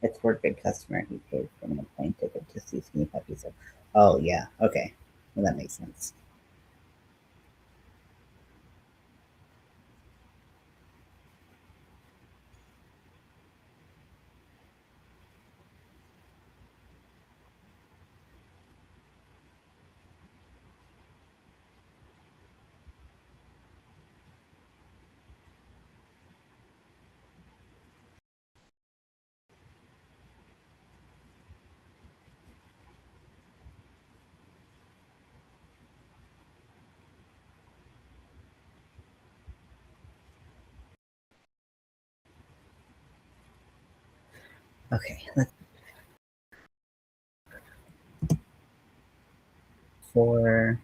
It's for a good customer who paid for a plane ticket to see Skinny Puppy. So, oh yeah, okay, well that makes sense. Okay, for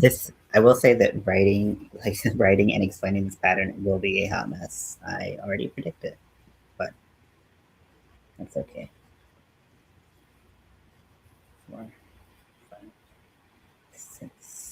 this, I will say that writing, like writing and explaining this pattern, will be a hot mess. I already predict it, but that's okay. 4, 5, 6.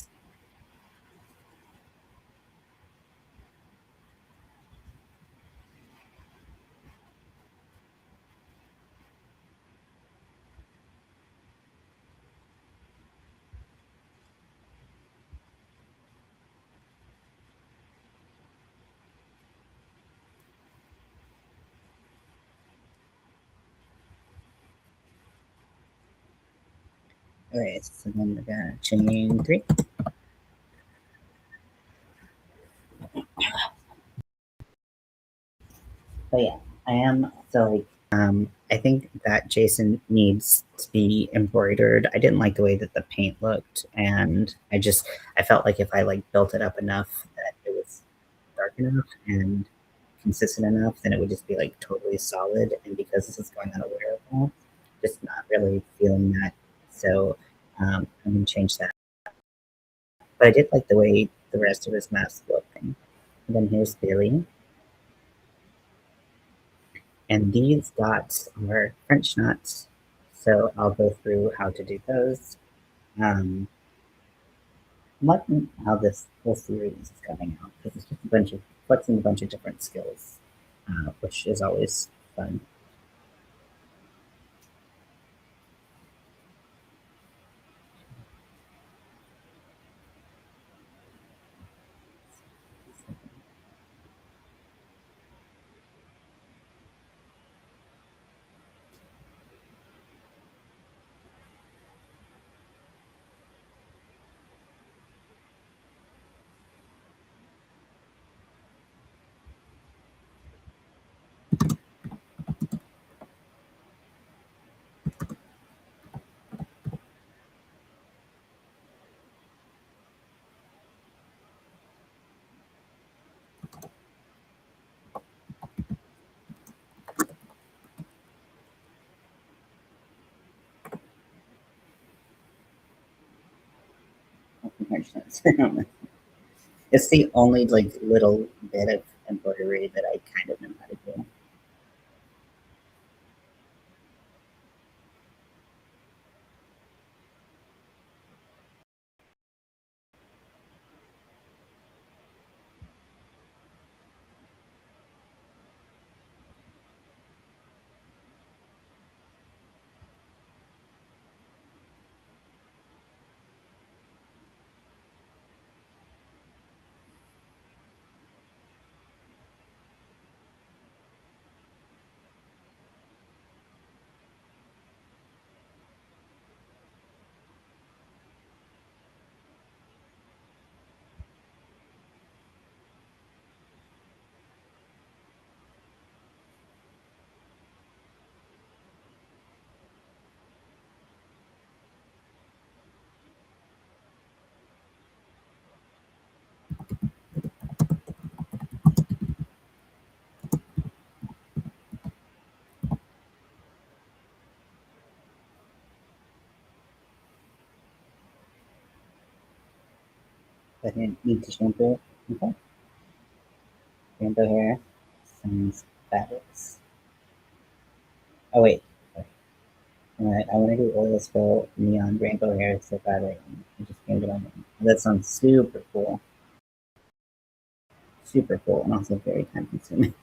Okay, so then we're gonna chain 3. But yeah, I am so like I think that Jason needs to be embroidered. I didn't like the way that the paint looked, and I felt like if I like built it up enough that it was dark enough and consistent enough, then it would just be like totally solid. And because this is going on a wearable, just not really feeling that. So I'm gonna change that. But I did like the way the rest of his mask looked. And then here's Billy. And these dots are French knots. So I'll go through how to do those. I'm liking how this whole series is coming out because it's just a bunch of flexing a bunch of different skills, which is always fun. It's the only like little bit of embroidery that I kind of know how to do. But I need to shampoo. Okay, rainbow hair sounds fabulous. Oh wait, alright, I want to do oil spill neon rainbow hair so badly. I just can't get on it. That sounds super cool. Super cool and also very time consuming.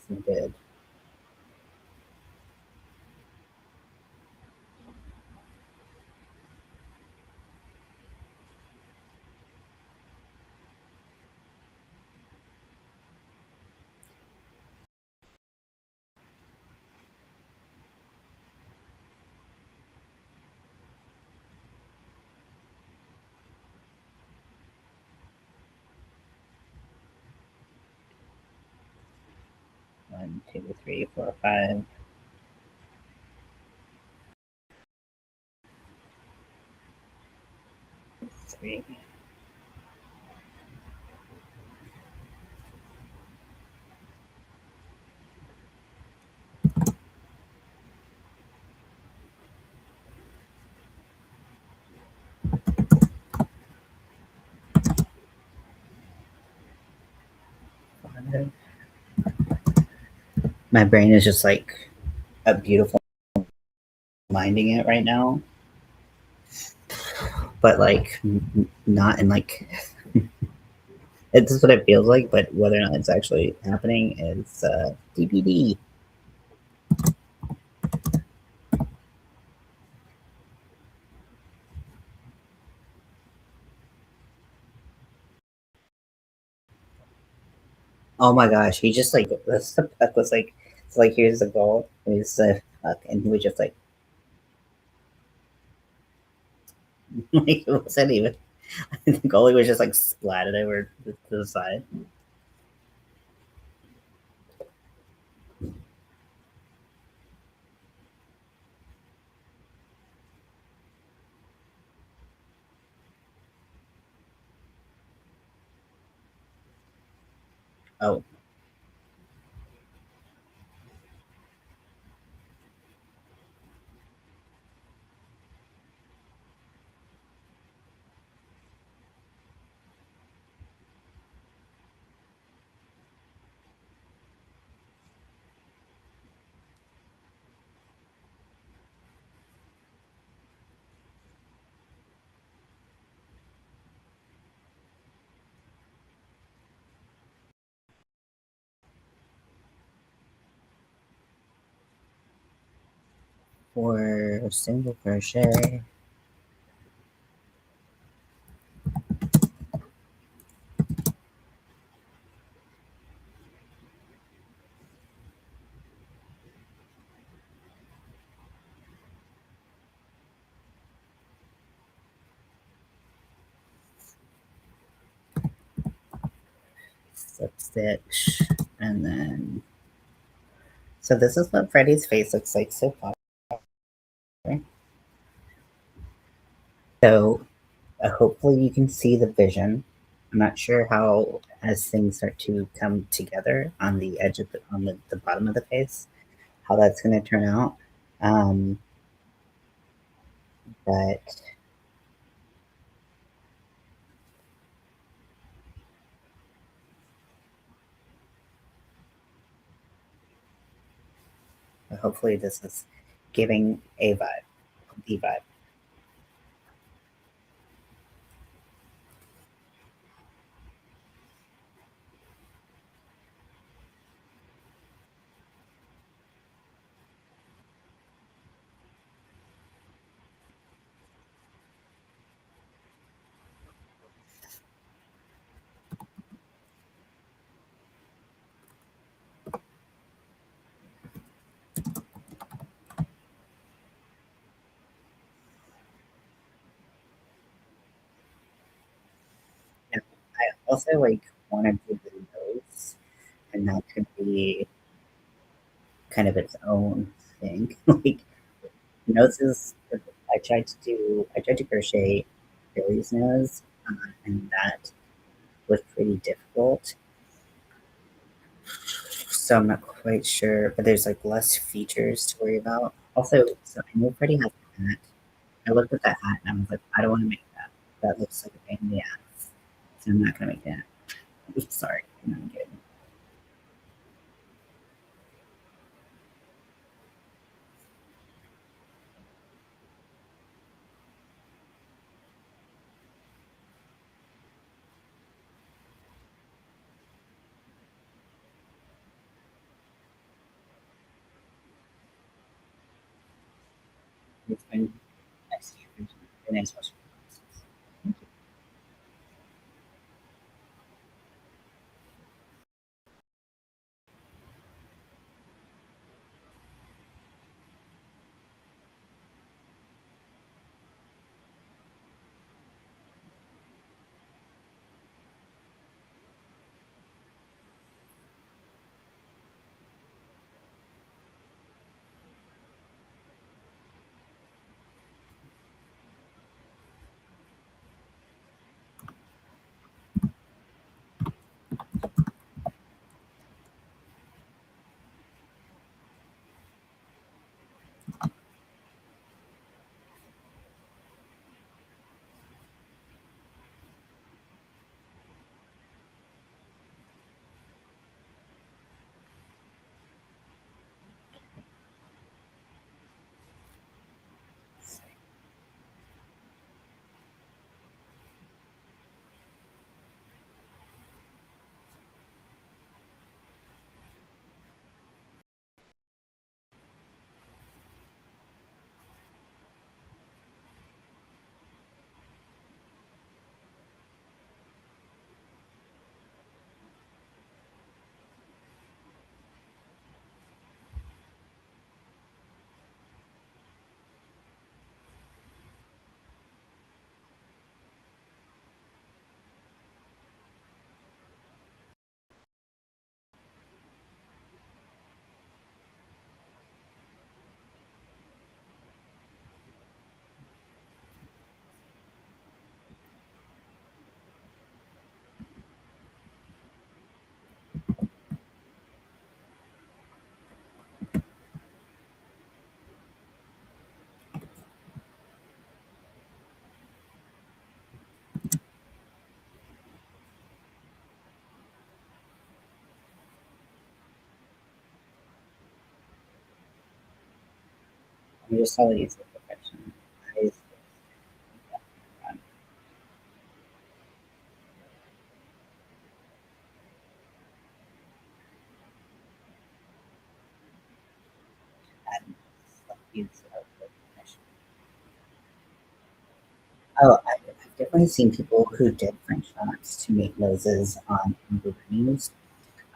So good. One, two, three, four, five. Three. Five. My brain is just like a beautiful minding it right now, but like not in like it's what it feels like, but whether or not it's actually happening is DBD. Oh my gosh, he just like the puck was like it's like here's the goal. And he said fuck, and he was just like like it wasn't even the goalie was just like splatted over to the side. Oh, for single crochet. Slip stitch, and then so this is what Freddy's face looks like so far. So hopefully you can see the vision. I'm not sure how as things start to come together on the edge of the bottom of the face, how that's going to turn out. Um, but hopefully this is giving a vibe, the vibe. And I also like want to do the nose, and that could be kind of its own thing. Like noses, I tried to crochet Billy's nose, and that was pretty difficult. So I'm not quite sure, but there's like less features to worry about. Also, so I know Freddie has a hat. I looked at that hat and I was like, I don't want to make that. That looks like a pain in the ass. So I'm not gonna make that. I'm sorry. I'm not kidding. It's been nice to hear you. Nice question. Thank you. I just saw these with perfection. I just, um, and these are perfection. Oh, I've definitely seen people who did French knots to make noses on Lamborghinis.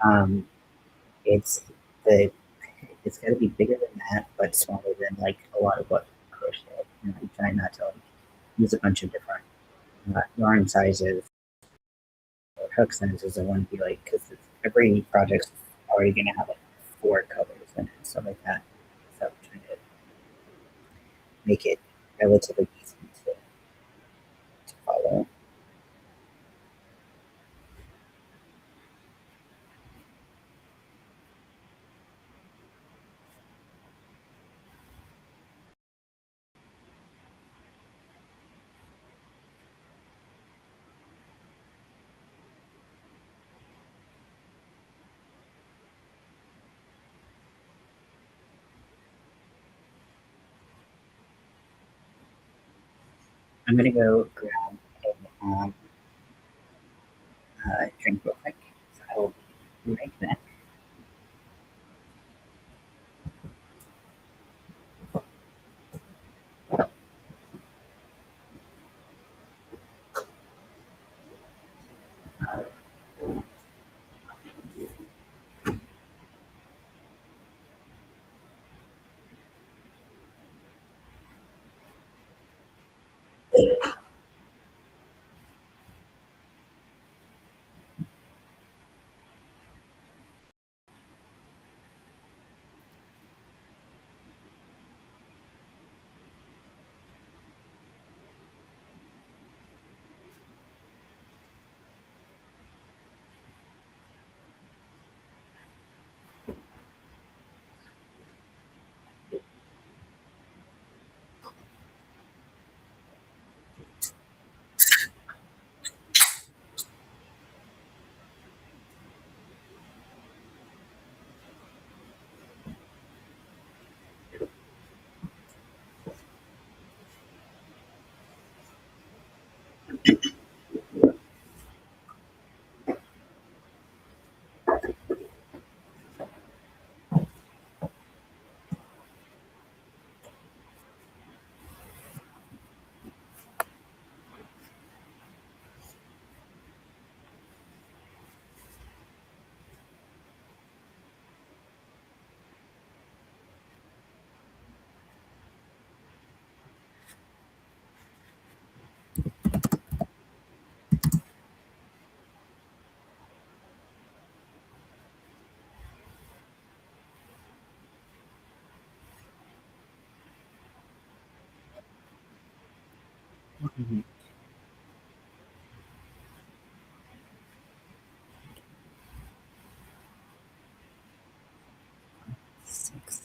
Um, it's the it's got to be bigger than that, but smaller than like a lot of what crochet. I'm trying not to like, use a bunch of different yarn sizes or hook sizes. I want to be like because every project's already going to have like four colors in it and stuff like that. So I'm trying to make it relatively easy to follow. I'm going to go grab a drink real quick. So I will be right back. Mhm. 6.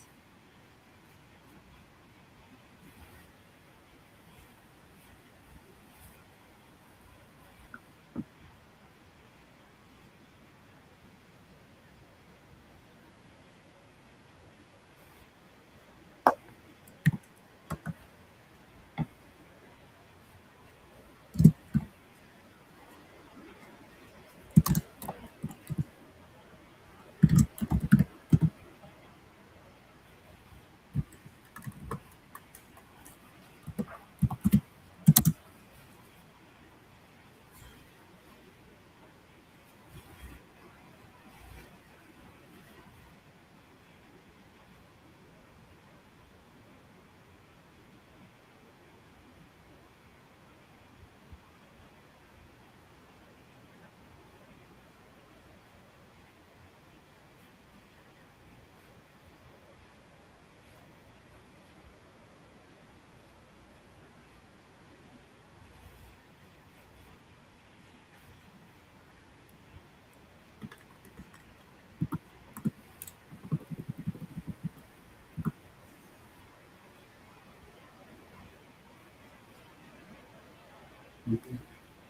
One,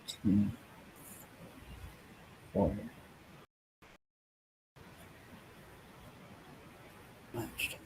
2, 4. Matched.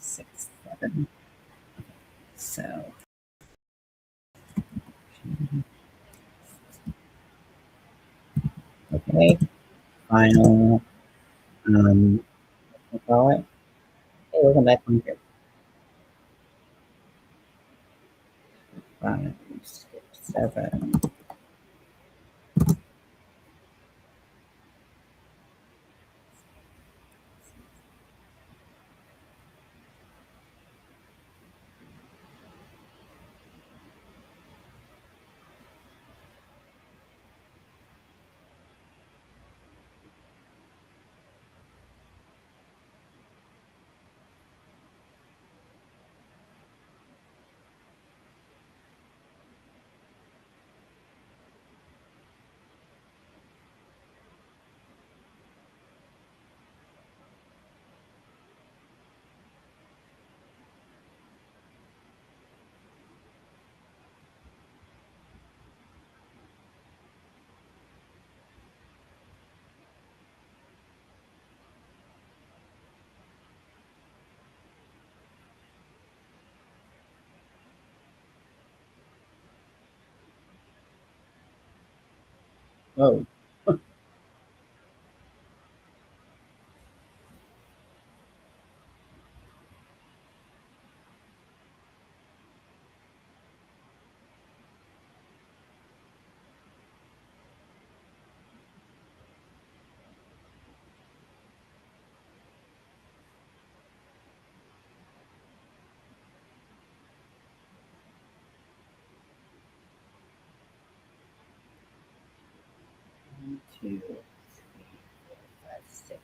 6, 7. So, okay, final, what call it? Hey, welcome back on here. 5, 6, 7. Oh, one, 2, 3, 4, 5, 6.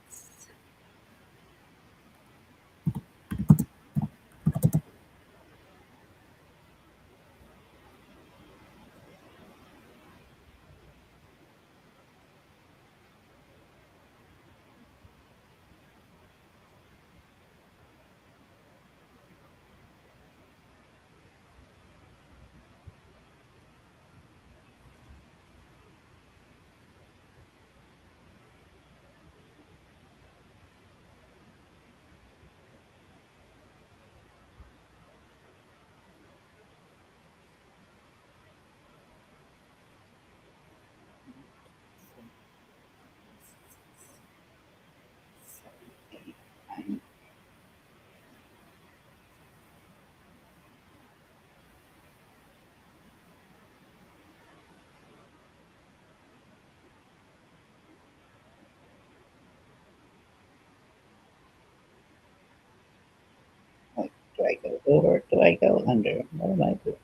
Like, do I go over? Do I go under? What am I doing?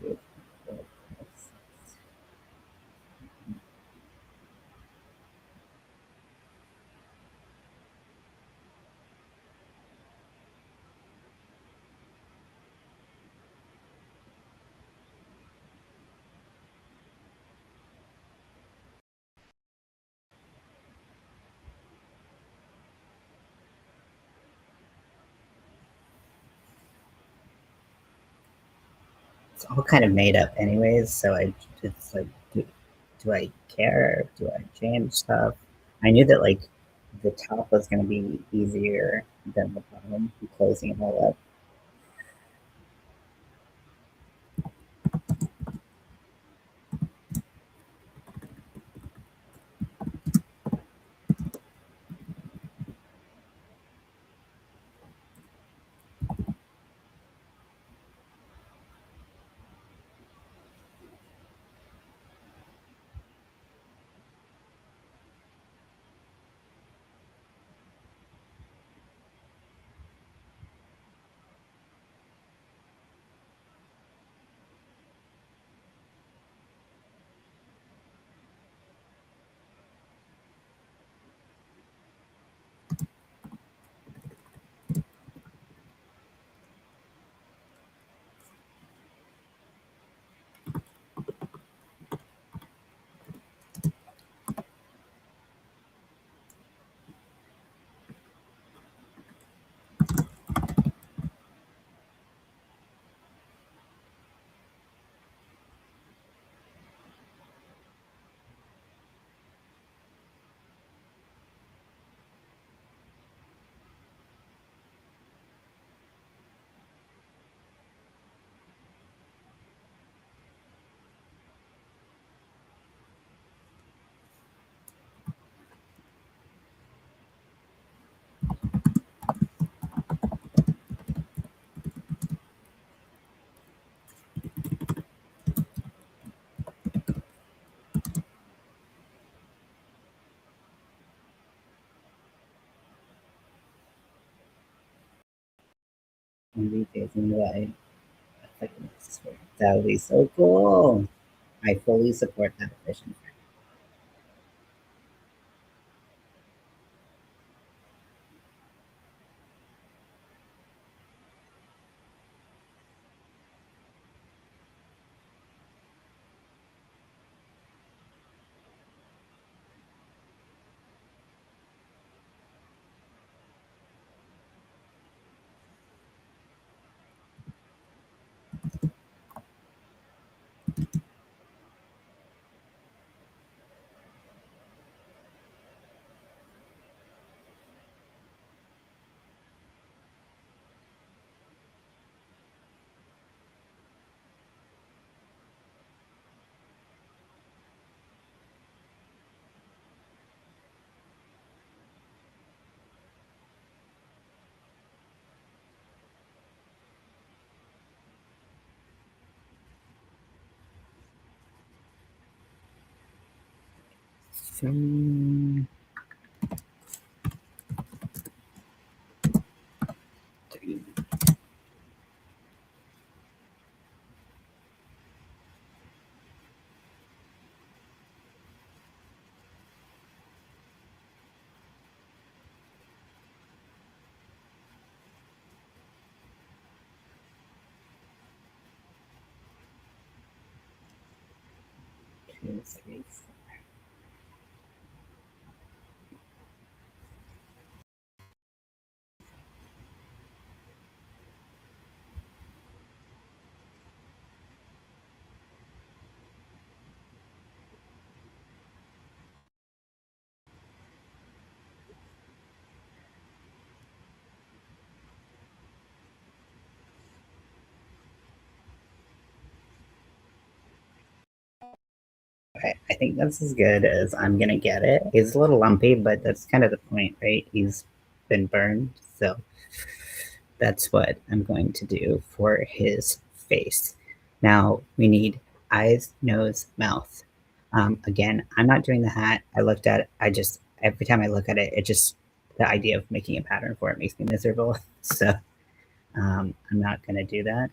Two, four, five, six. It's all kind of made up, anyways. So it's like, do I care? Do I change stuff? I knew that like the top was going to be easier than the bottom, closing it all up. be facing the light. Like, that would be so cool. I fully support that vision. So, 3, 2, 3, 4. Okay, I think that's as good as I'm gonna get it. It's a little lumpy, but that's kind of the point, right? He's been burned, so that's what I'm going to do for his face. Now we need eyes, nose, mouth. Again, I'm not doing the hat. I looked at it. I just every time I look at it, it just the idea of making a pattern for it makes me miserable. So I'm not gonna do that.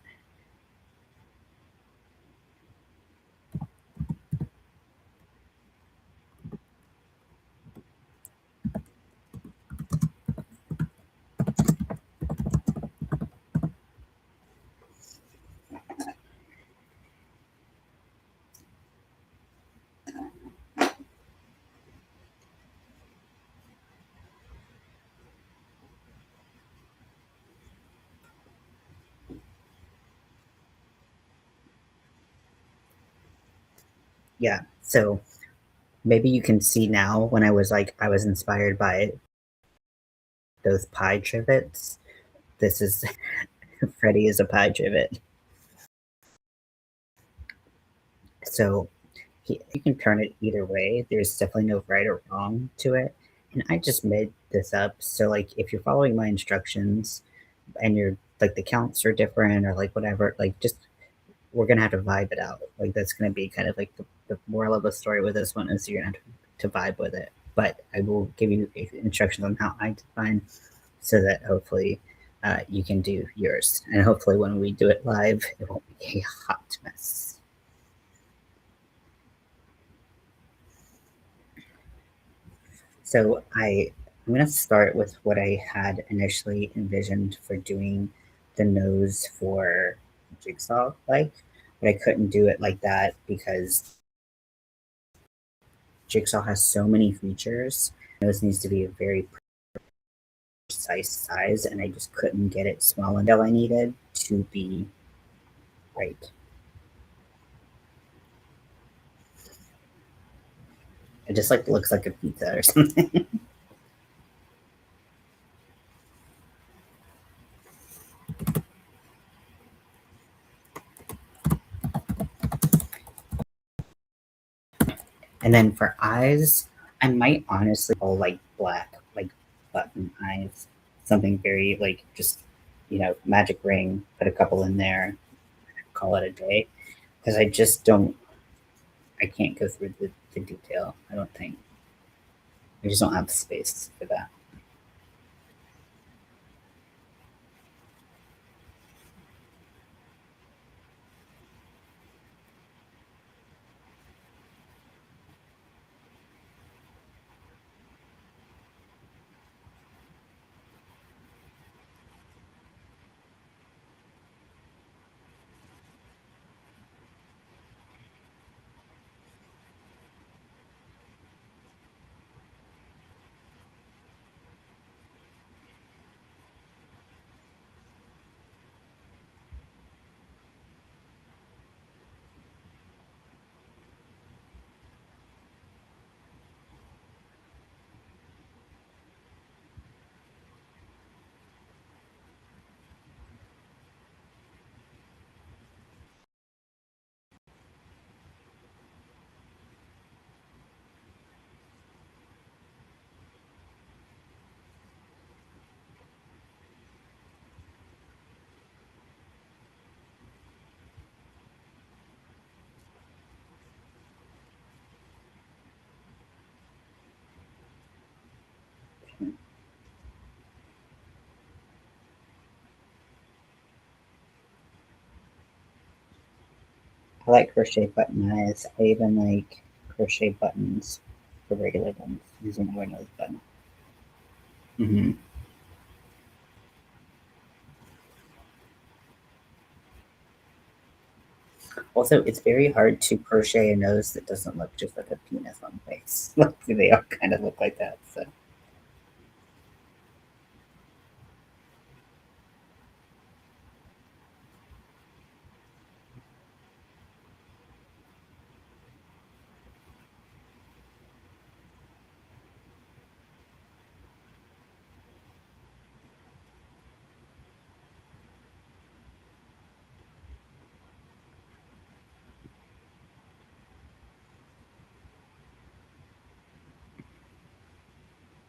Yeah. So maybe you can see now when I was inspired by those pie trivets. This is Freddy is a pie trivet. So you can turn it either way. There's definitely no right or wrong to it. And I just made this up. So like if you're following my instructions and you're like the counts are different or like whatever, like just we're gonna have to vibe it out. Like that's gonna be kind of like the moral of the story with this one is you're gonna have to vibe with it. But I will give you instructions on how I define so that hopefully you can do yours. And hopefully when we do it live, it won't be a hot mess. So I'm going to start with what I had initially envisioned for doing the nose for Jigsaw like, but I couldn't do it like that because Jigsaw has so many features. Nose needs to be a very precise size, and I just couldn't get it small enough I needed to be right. It just like looks like a pizza or something. And then for eyes, I might honestly go like black, like button eyes, something very like just magic ring, put a couple in there, call it a day. Because I just don't, I can't go through the detail. I don't think I just don't have the space for that. I like crochet button eyes. I even like crochet buttons for regular ones using a nose button. Hmm. Also, it's very hard to crochet a nose that doesn't look just like a penis on the face. Like they all kind of look like that. So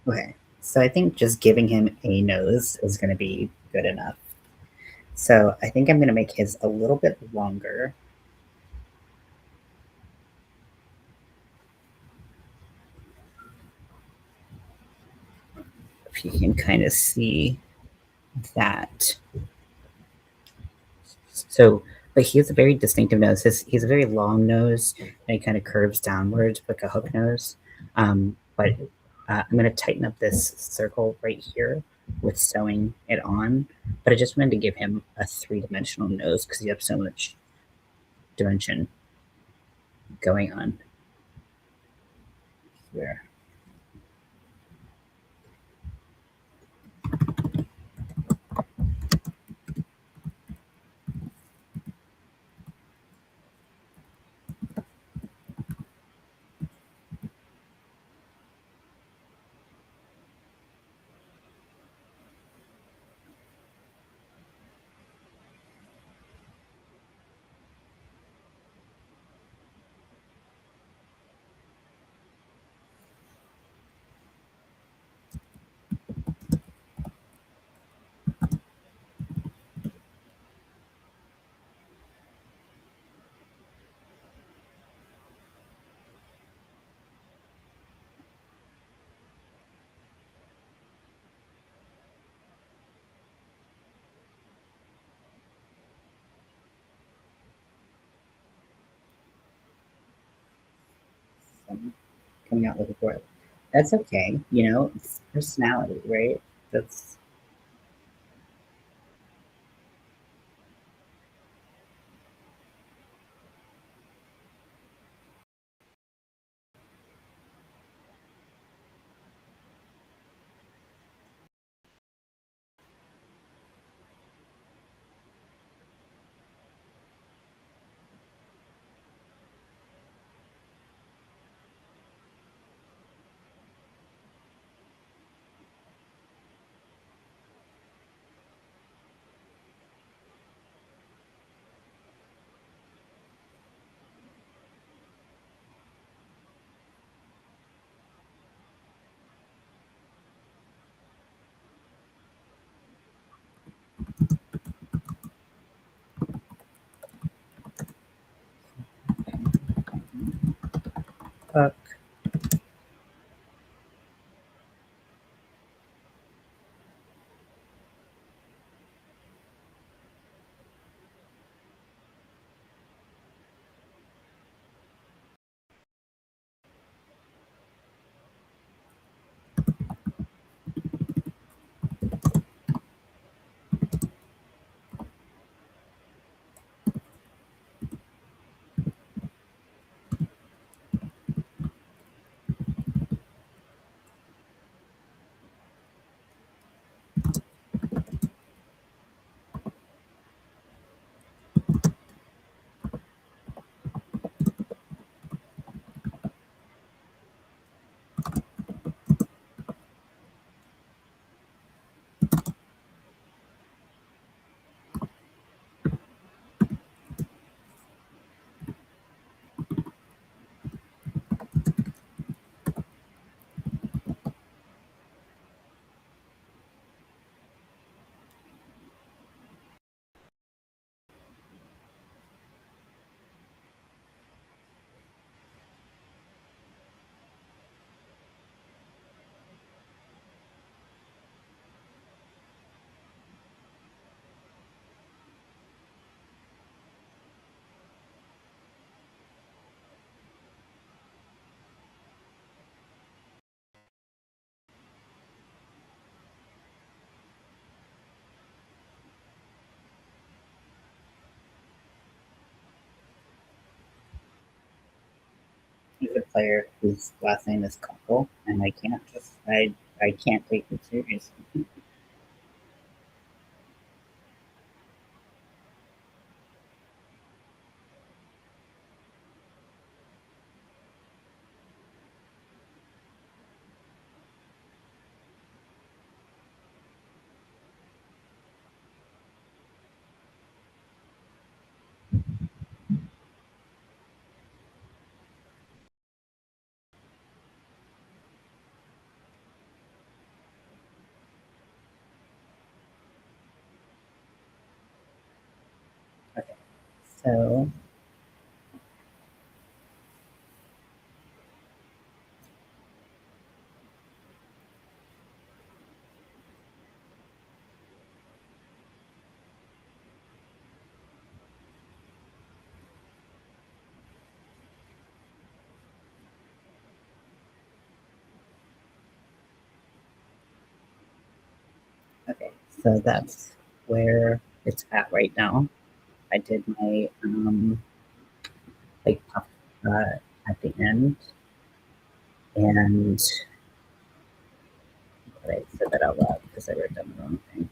okay. So I think just giving him a nose is going to be good enough. So I think I'm going to make his a little bit longer. If you can kind of see that. So, but he has a very distinctive nose. He's a very long nose, and he kind of curves downwards like a hook nose. But I'm going to tighten up this circle right here with sewing it on. But I just wanted to give him a three-dimensional nose because you have so much dimension going on here. Coming out with a foil. That's okay. You know, it's personality, right? That's uh, player whose last name is Cockle, and I can't take it seriously. Okay, so okay, so that's where it's at right now. I did my like puff at the end, and I said that out loud because I wrote down the wrong thing.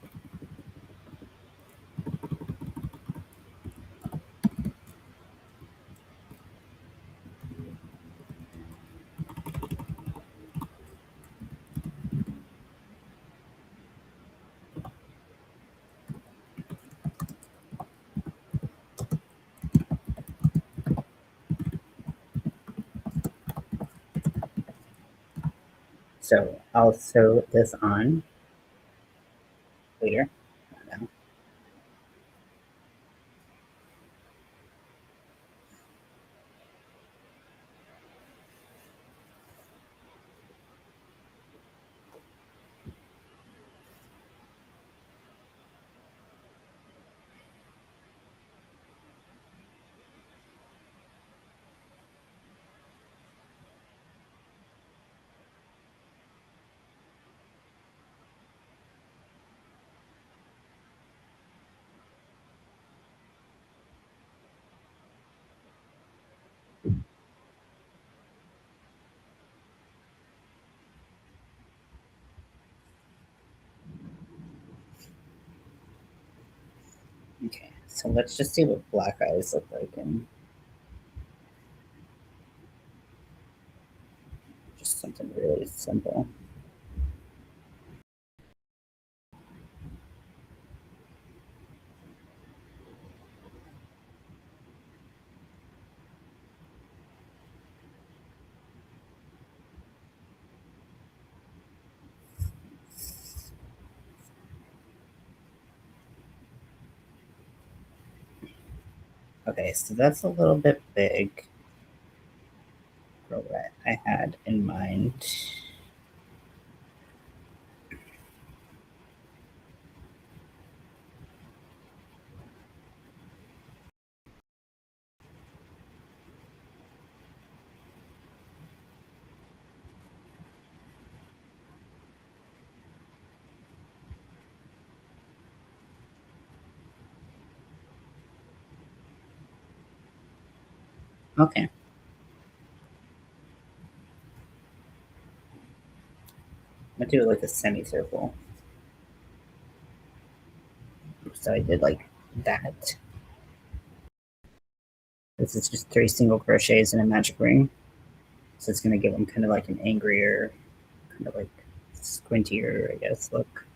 So I'll sew this on later. Okay, so let's just see what black eyes look like and just something really simple. Okay, so that's a little bit big for what I had in mind. Okay. I'm gonna do like a semicircle. So I did like that. This is just 3 single crochets and a magic ring. So it's gonna give them kind of like an angrier, kind of like squintier, I guess, look.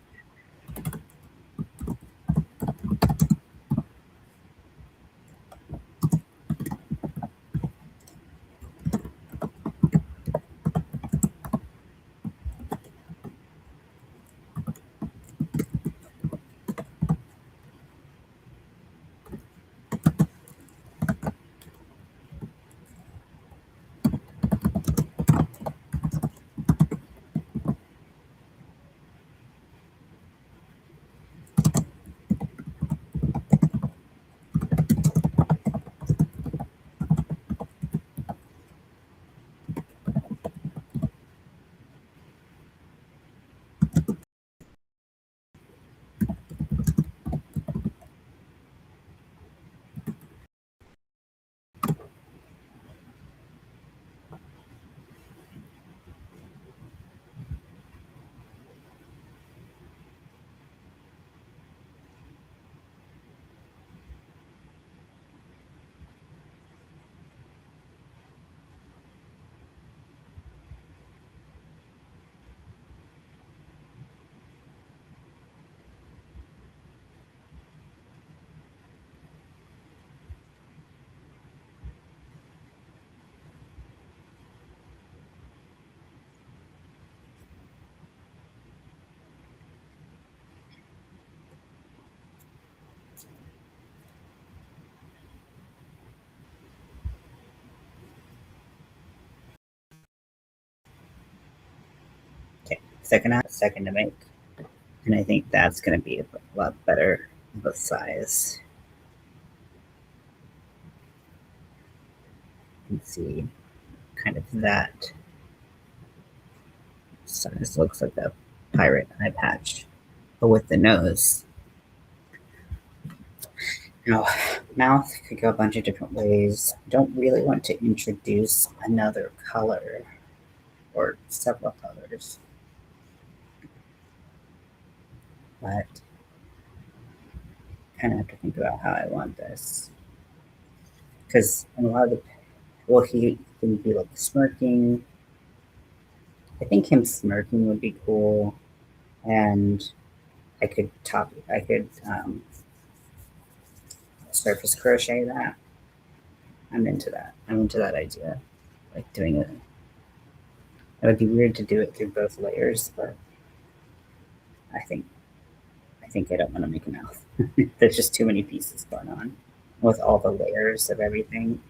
second to make, and I think that's going to be a lot better of a size. You can see kind of that size looks like a pirate eye patch, but with the nose. Now, mouth could go a bunch of different ways. Don't really want to introduce another color or several colors, but kind of have to think about how I want this. Because a lot of the, well, he can be like smirking. I think him smirking would be cool, and I could surface crochet that. I'm into that. I'm into that idea, like doing it. It would be weird to do it through both layers, but I think I don't want to make a mouth. There's just too many pieces going on with all the layers of everything.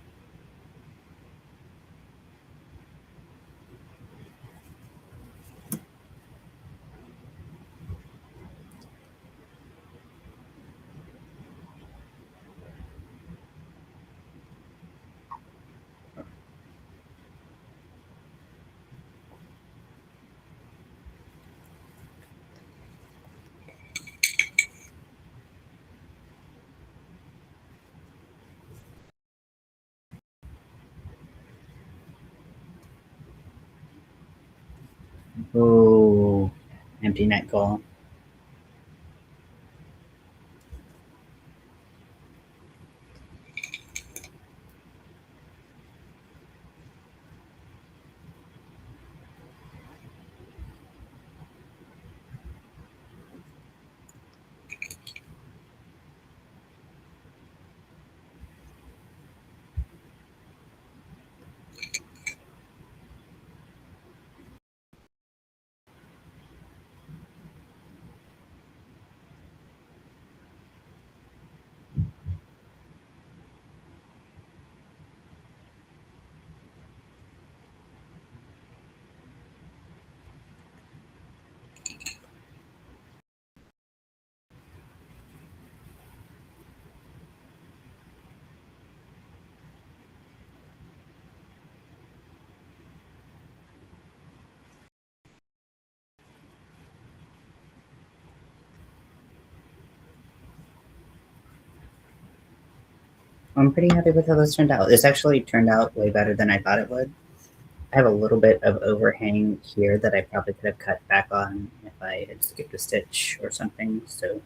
Oh, empty net goal. I'm pretty happy with how this turned out. This actually turned out way better than I thought it would. I have a little bit of overhang here that I probably could have cut back on if I had skipped a stitch or something. So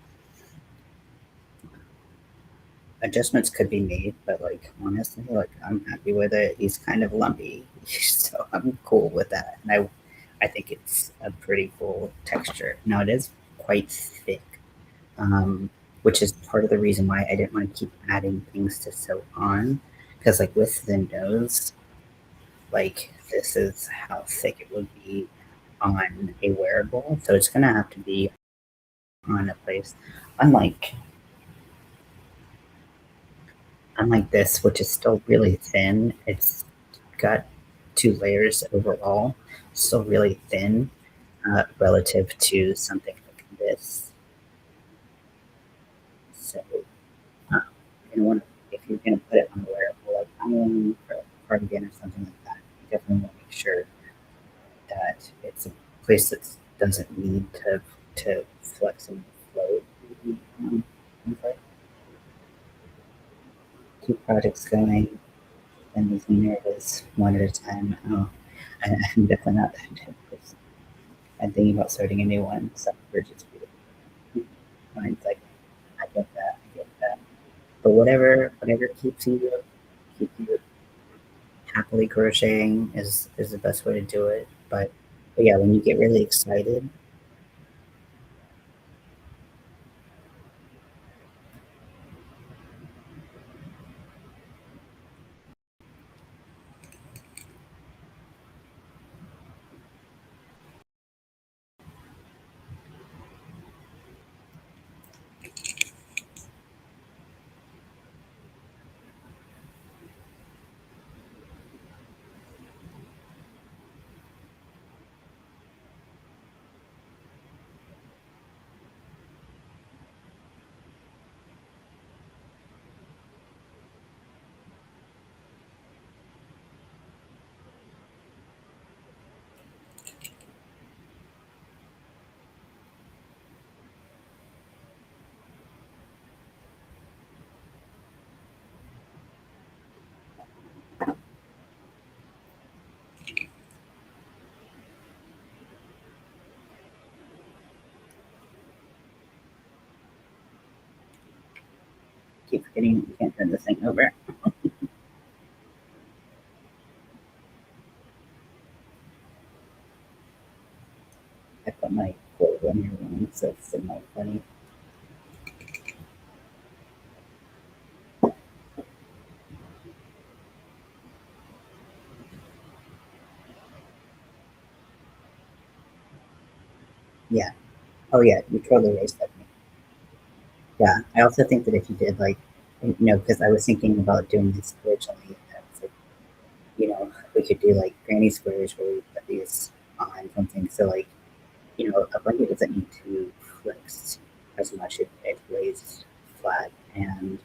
adjustments could be made, but like honestly, like I'm happy with it. He's kind of lumpy, so I'm cool with that. And I think it's a pretty cool texture. Now it is quite thick, which is part of the reason why I didn't want to keep adding things to sew on, because like with the nose, like this is how thick it would be on a wearable, so it's gonna have to be on a place. Unlike unlike this, which is still really thin, it's got two layers overall, still really thin relative to something like this. So, if you're gonna put it on a wearable like iron or a cardigan or something like that, you definitely want to make sure that it's a place that doesn't need to flex and float. Um, okay. Two projects going and making me nervous one at a time. Oh, I'm definitely not that type of person. I'm thinking about starting a new one, so we're just mine's like, I get that, I get that. But whatever keep you happily crocheting is the best way to do it. But yeah, when you get really excited, keep forgetting you can't turn this thing over. I put my quote on here wrong, so it's in my funny. Yeah. Oh yeah, you totally raised that. Yeah. I also think that if you did like, because I was thinking about doing this originally, and I was like, we could do like granny squares where we put these on something. So like, a blanket doesn't need to flex as much. It lays flat, and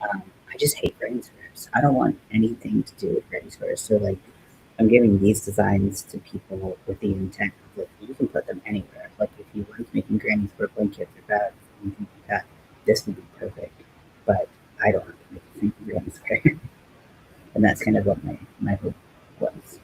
I just hate granny squares. I don't want anything to do with granny squares. So like, I'm giving these designs to people with the intent of like you can put them anywhere. Like if you like making granny square blankets or bags and things like that, this would be perfect. But I don't have to make a fancy granny square, and that's kind of what my hope was.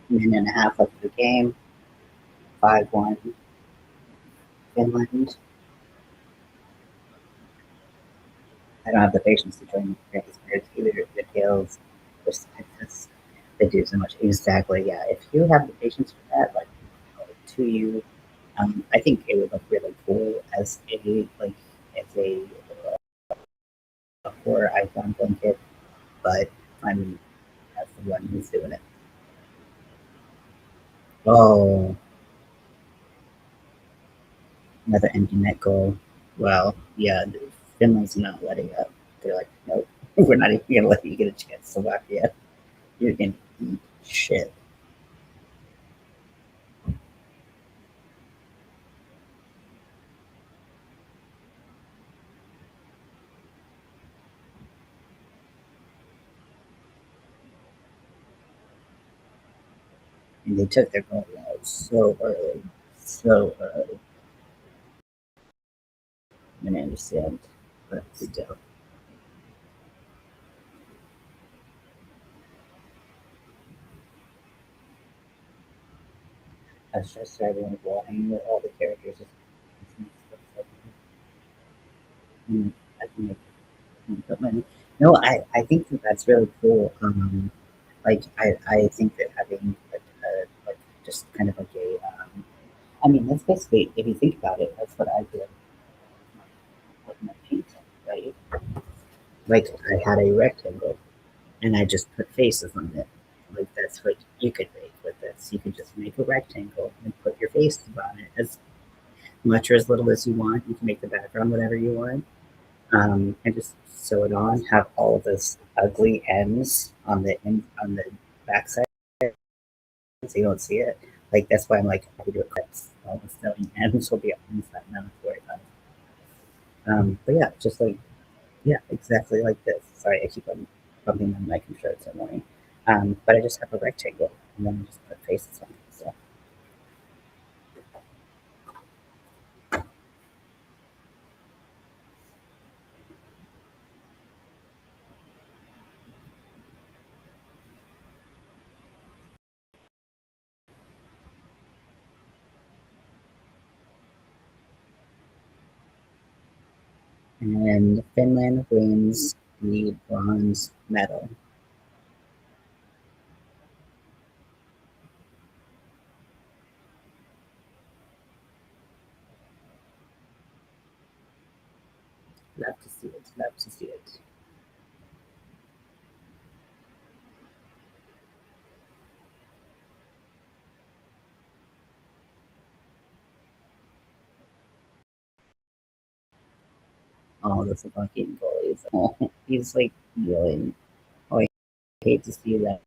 1.5 minutes left of the game. 5-1 Finland. I don't have the patience to join granny squares either. The tails, perspectives, they do so much. Exactly. Yeah. If you have the patience for that, like to you, I think it would look really cool as a horror icon blanket, but I'm as the one who's doing it. Oh, another empty net goal. Well, yeah, Finland's not letting up. They're like, nope, we're not even gonna let you get a chance to walk yet. You're gonna eat shit. And they took their goal out so early, so early. I mean, I understand, but still. I was just starting with hanging with all the characters. I can put my no. I think that that's really cool. I think that having like just kind of like I mean, that's basically if you think about it, that's what I did with my painting, right? Like I had a rectangle and I just put faces on it. Like that's what you could make with this. You could just make a rectangle and put your faces on it as much or as little as you want. You can make the background whatever you want, and just sew it on. Have all of those ugly ends on the backside, so you don't see it. Like that's why I'm like, I do it clips. All the sewing ends will be on the inside, not to worry about it. But yeah, just like Yeah, exactly like this. Sorry, I keep on bumping my mic. I'm sure it's annoying. But I just have a rectangle and then I just put faces on it. So, and Finland wins the bronze medal. Love to see it. Love to see it. Oh, the Slovakian goalies. Oh, he's like yelling. Oh, I hate to see that.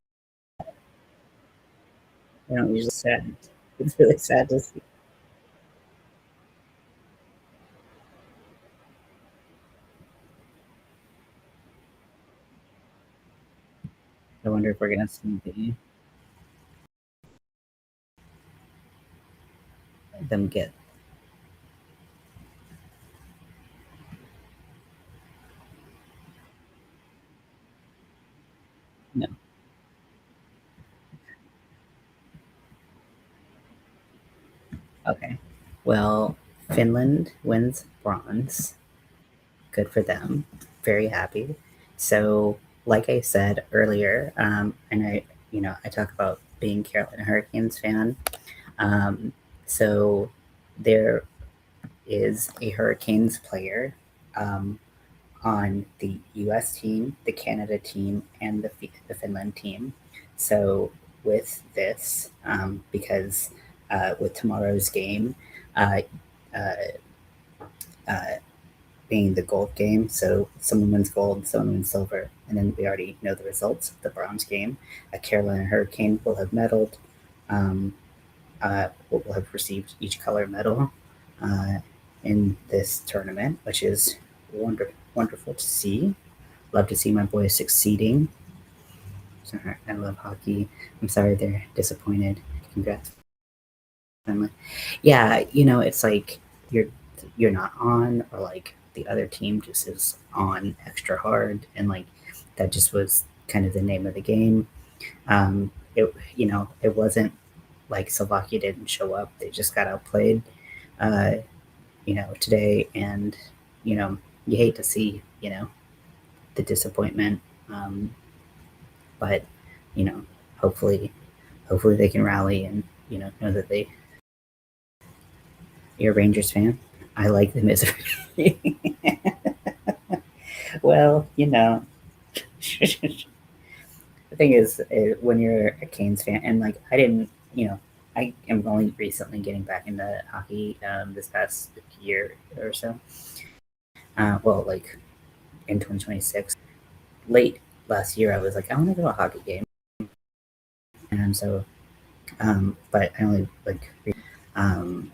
You know, he's just sad. It's really sad to see. I wonder if we're gonna see them get. No. Okay. Well, Finland wins bronze. Good for them. Very happy. So, like I said earlier, and I talk about being Carolina Hurricanes fan. Um, so there is a Hurricanes player um, on the U.S. team, the Canada team, and the Finland team. So with this, because with tomorrow's game, uh, uh, uh, being the gold game. So someone wins gold, someone wins silver, and then we already know the results of the bronze game. A Carolina Hurricane will have medaled, um, will have received each color medal uh, in this tournament, which is wonderful to see. Love to see my boys succeeding. Sorry, I love hockey. I'm sorry they're disappointed. Congrats, family. Yeah, it's like you're you're not on, or like the other team just is on extra hard, and like that just was kind of the name of the game. It wasn't like Slovakia didn't show up; they just got outplayed, uh, today, and you know you hate to see the disappointment, but you know hopefully they can rally and know that they. You're a Rangers fan. I like the misery. Well, the thing is, when you're a Canes fan, and like I didn't, I am only recently getting back into hockey this past year or so. Well, like in 2026, late last year, I was like, I want to go to a hockey game, and so, but I only like, um,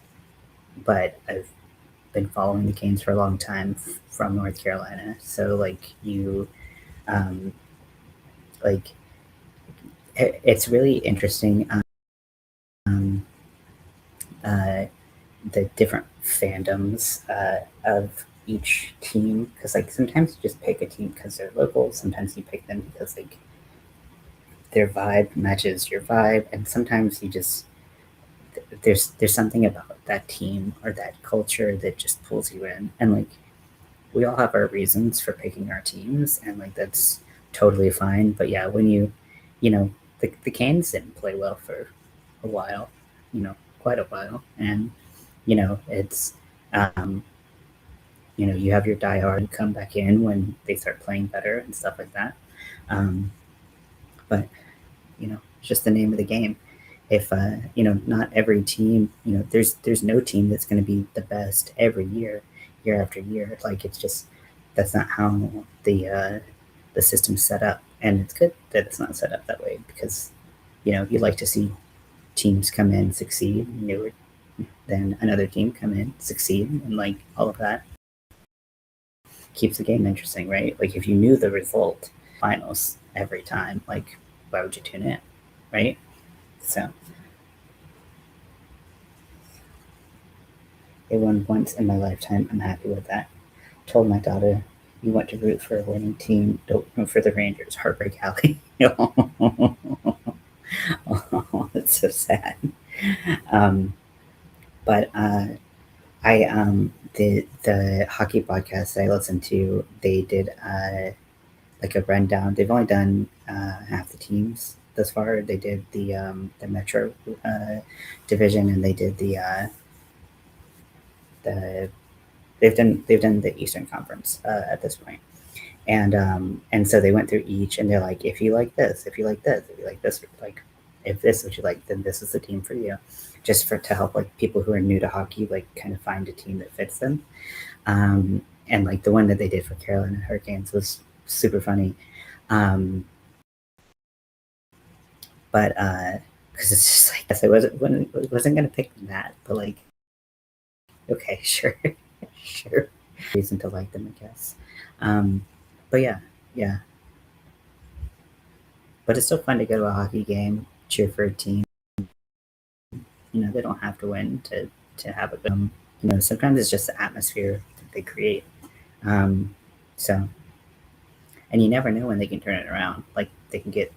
but I've been following the Canes for a long time from North Carolina. So like um, like it's really interesting. Um, uh, the different fandoms of each team, because like sometimes you just pick a team because they're local, sometimes you pick them because like their vibe matches your vibe, and sometimes you just there's something about that team or that culture that just pulls you in, and like we all have our reasons for picking our teams, and like that's totally fine. But yeah, when the Canes didn't play well for a while, quite a while, and it's um, you have your diehard come back in when they start playing better and stuff like that. Um, but it's just the name of the game. If not every team, there's no team that's going to be the best every year after year. Like it's just that's not how the system's set up, and it's good that it's not set up that way because you like to see teams come in succeed newer than another team come in succeed and like all of that. keeps the game interesting, right? Like if you knew the result, finals every time, like why would you tune in, right? So they won once in my lifetime. I'm happy with that. Told my daughter, "You want to root for a winning team? Don't root for the Rangers." Heartbreak Alley. Oh, it's so sad. Um, but I the hockey podcast I listened to, they did like a rundown. They've only done half the teams thus far. They did the Metro division, and they did the they've done the Eastern Conference at this point. And so they went through each, and they're like, if you like this, if you like this, if you like this, like if this is what you like, then this is the team for you. Just for to help like people who are new to hockey, like kind of find a team that fits them. And like the one that they did for Carolina Hurricanes was super funny. Um, but because it's just like, yes, I wasn't gonna pick that, but like, okay, sure, sure, reason to like them, I guess. But yeah, yeah. But it's still fun to go to a hockey game, cheer for a team. They don't have to win to have a good. Sometimes it's just the atmosphere that they create. Um, so, and you never know when they can turn it around. Like they can get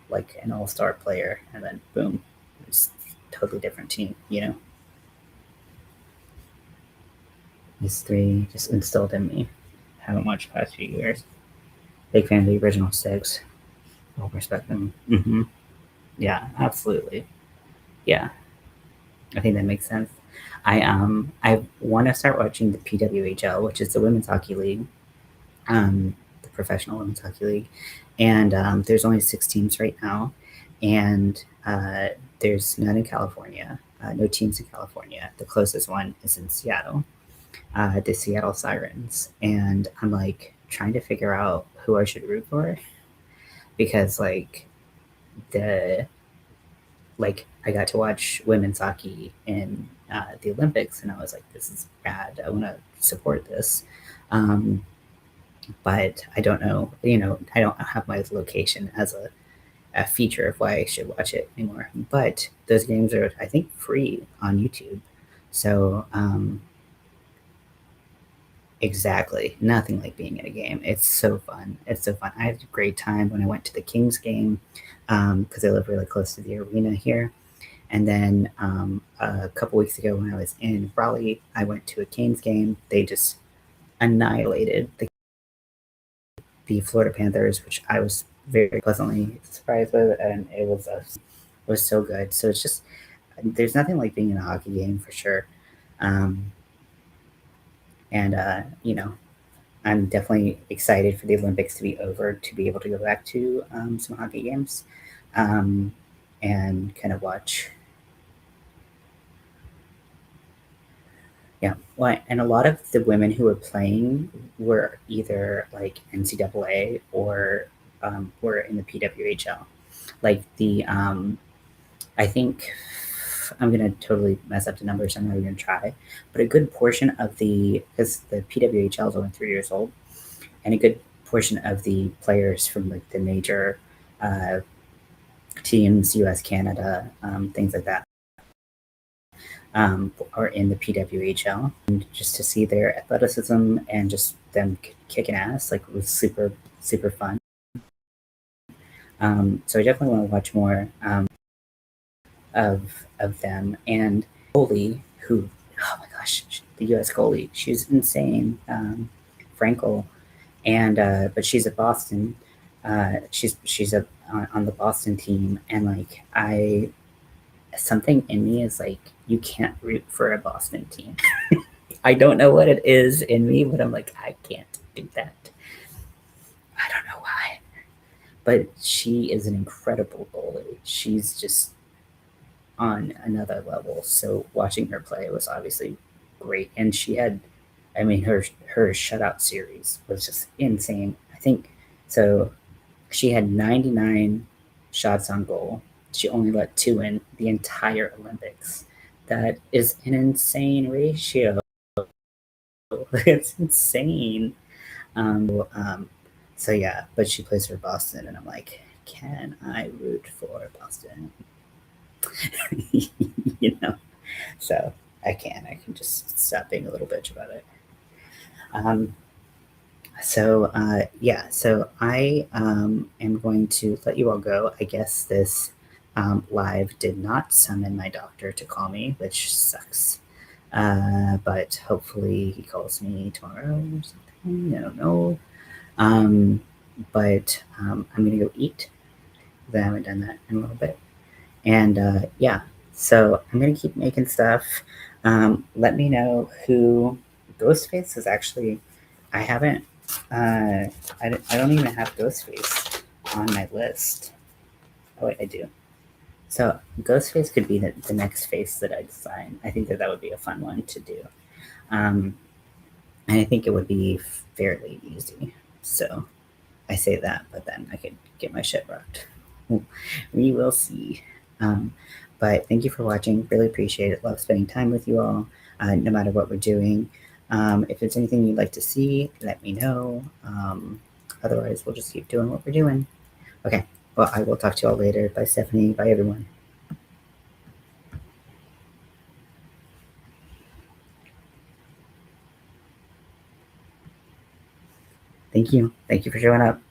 like an all-star player, and then boom, it's a totally different team. These three just instilled in me. Haven't watched the past few years. Big fan of the original six. I'll respect them. Yeah, absolutely. Yeah, I think that makes sense. I want to start watching the PWHL, which is the Women's Hockey League, the Professional Women's Hockey League, and there's only 6 teams right now, and there's none in California. No teams in California. The closest one is in Seattle, the Seattle Sirens, and I'm like trying to figure out who I should root for because the I got to watch women's hockey in the Olympics, and I was like, this is bad. I want to support this. Um, but I don't know, I don't have my location as a feature of why I should watch it anymore. But those games are, I think, free on YouTube. So, exactly. Nothing like being in a game. It's so fun. It's so fun. I had a great time when I went to the Kings game because I live really close to the arena here. And then a couple weeks ago, when I was in Raleigh, I went to a Canes game. They just annihilated the Florida Panthers, which I was very pleasantly surprised with, and it was so good. So it's just there's nothing like being in a hockey game for sure. Um, and I'm definitely excited for the Olympics to be over to be able to go back to some hockey games um, and kind of watch. Yeah, well, and a lot of the women who were playing were either like NCAA or were in the PWHL. Like I think I'm gonna totally mess up the numbers. So I'm not even gonna try, but a good portion of because the PWHL is only 3 years old, and a good portion of the players from like the major uh, teams, U.S., Canada, things like that, are in the PWHL. And just to see their athleticism and just them kicking ass, like, was super, super fun. So I definitely want to watch more of them. And goalie, who, oh my gosh, the U.S. goalie, she's insane, Frankel, and but she's at Boston. She's on the Boston team, and like something in me is like, you can't root for a Boston team. I don't know what it is in me, but I'm like, I can't do that. I don't know why. But she is an incredible goalie. She's just on another level. So watching her play was obviously great. And she had, I mean, her shutout series was just insane. I think so. She had 99 shots on goal. She only let 2 in the entire Olympics. That is an insane ratio. It's insane. So yeah, but she plays for Boston, and I'm like, can I root for Boston? You know, so I can. I can just stop being a little bitch about it. Um, yeah, so I am going to let you all go. I guess this live did not summon my doctor to call me, which sucks. But hopefully he calls me tomorrow or something. I don't know. Um, but I'm gonna go eat. I haven't done that in a little bit. And yeah, so I'm gonna keep making stuff. Let me know who Ghostface is actually. I haven't. I don't even have Ghostface on my list. Oh wait, I do. So Ghostface could be the next face that I design. I think that that would be a fun one to do. Um, and I think it would be fairly easy. So I say that, but then I could get my shit rocked. We will see. Um, but thank you for watching. Really appreciate it. Love spending time with you all, no matter what we're doing. If there's anything you'd like to see, let me know. Otherwise, we'll just keep doing what we're doing. Okay. Well, I will talk to you all later. Bye, Stephanie. Bye, everyone. Thank you. Thank you for showing up.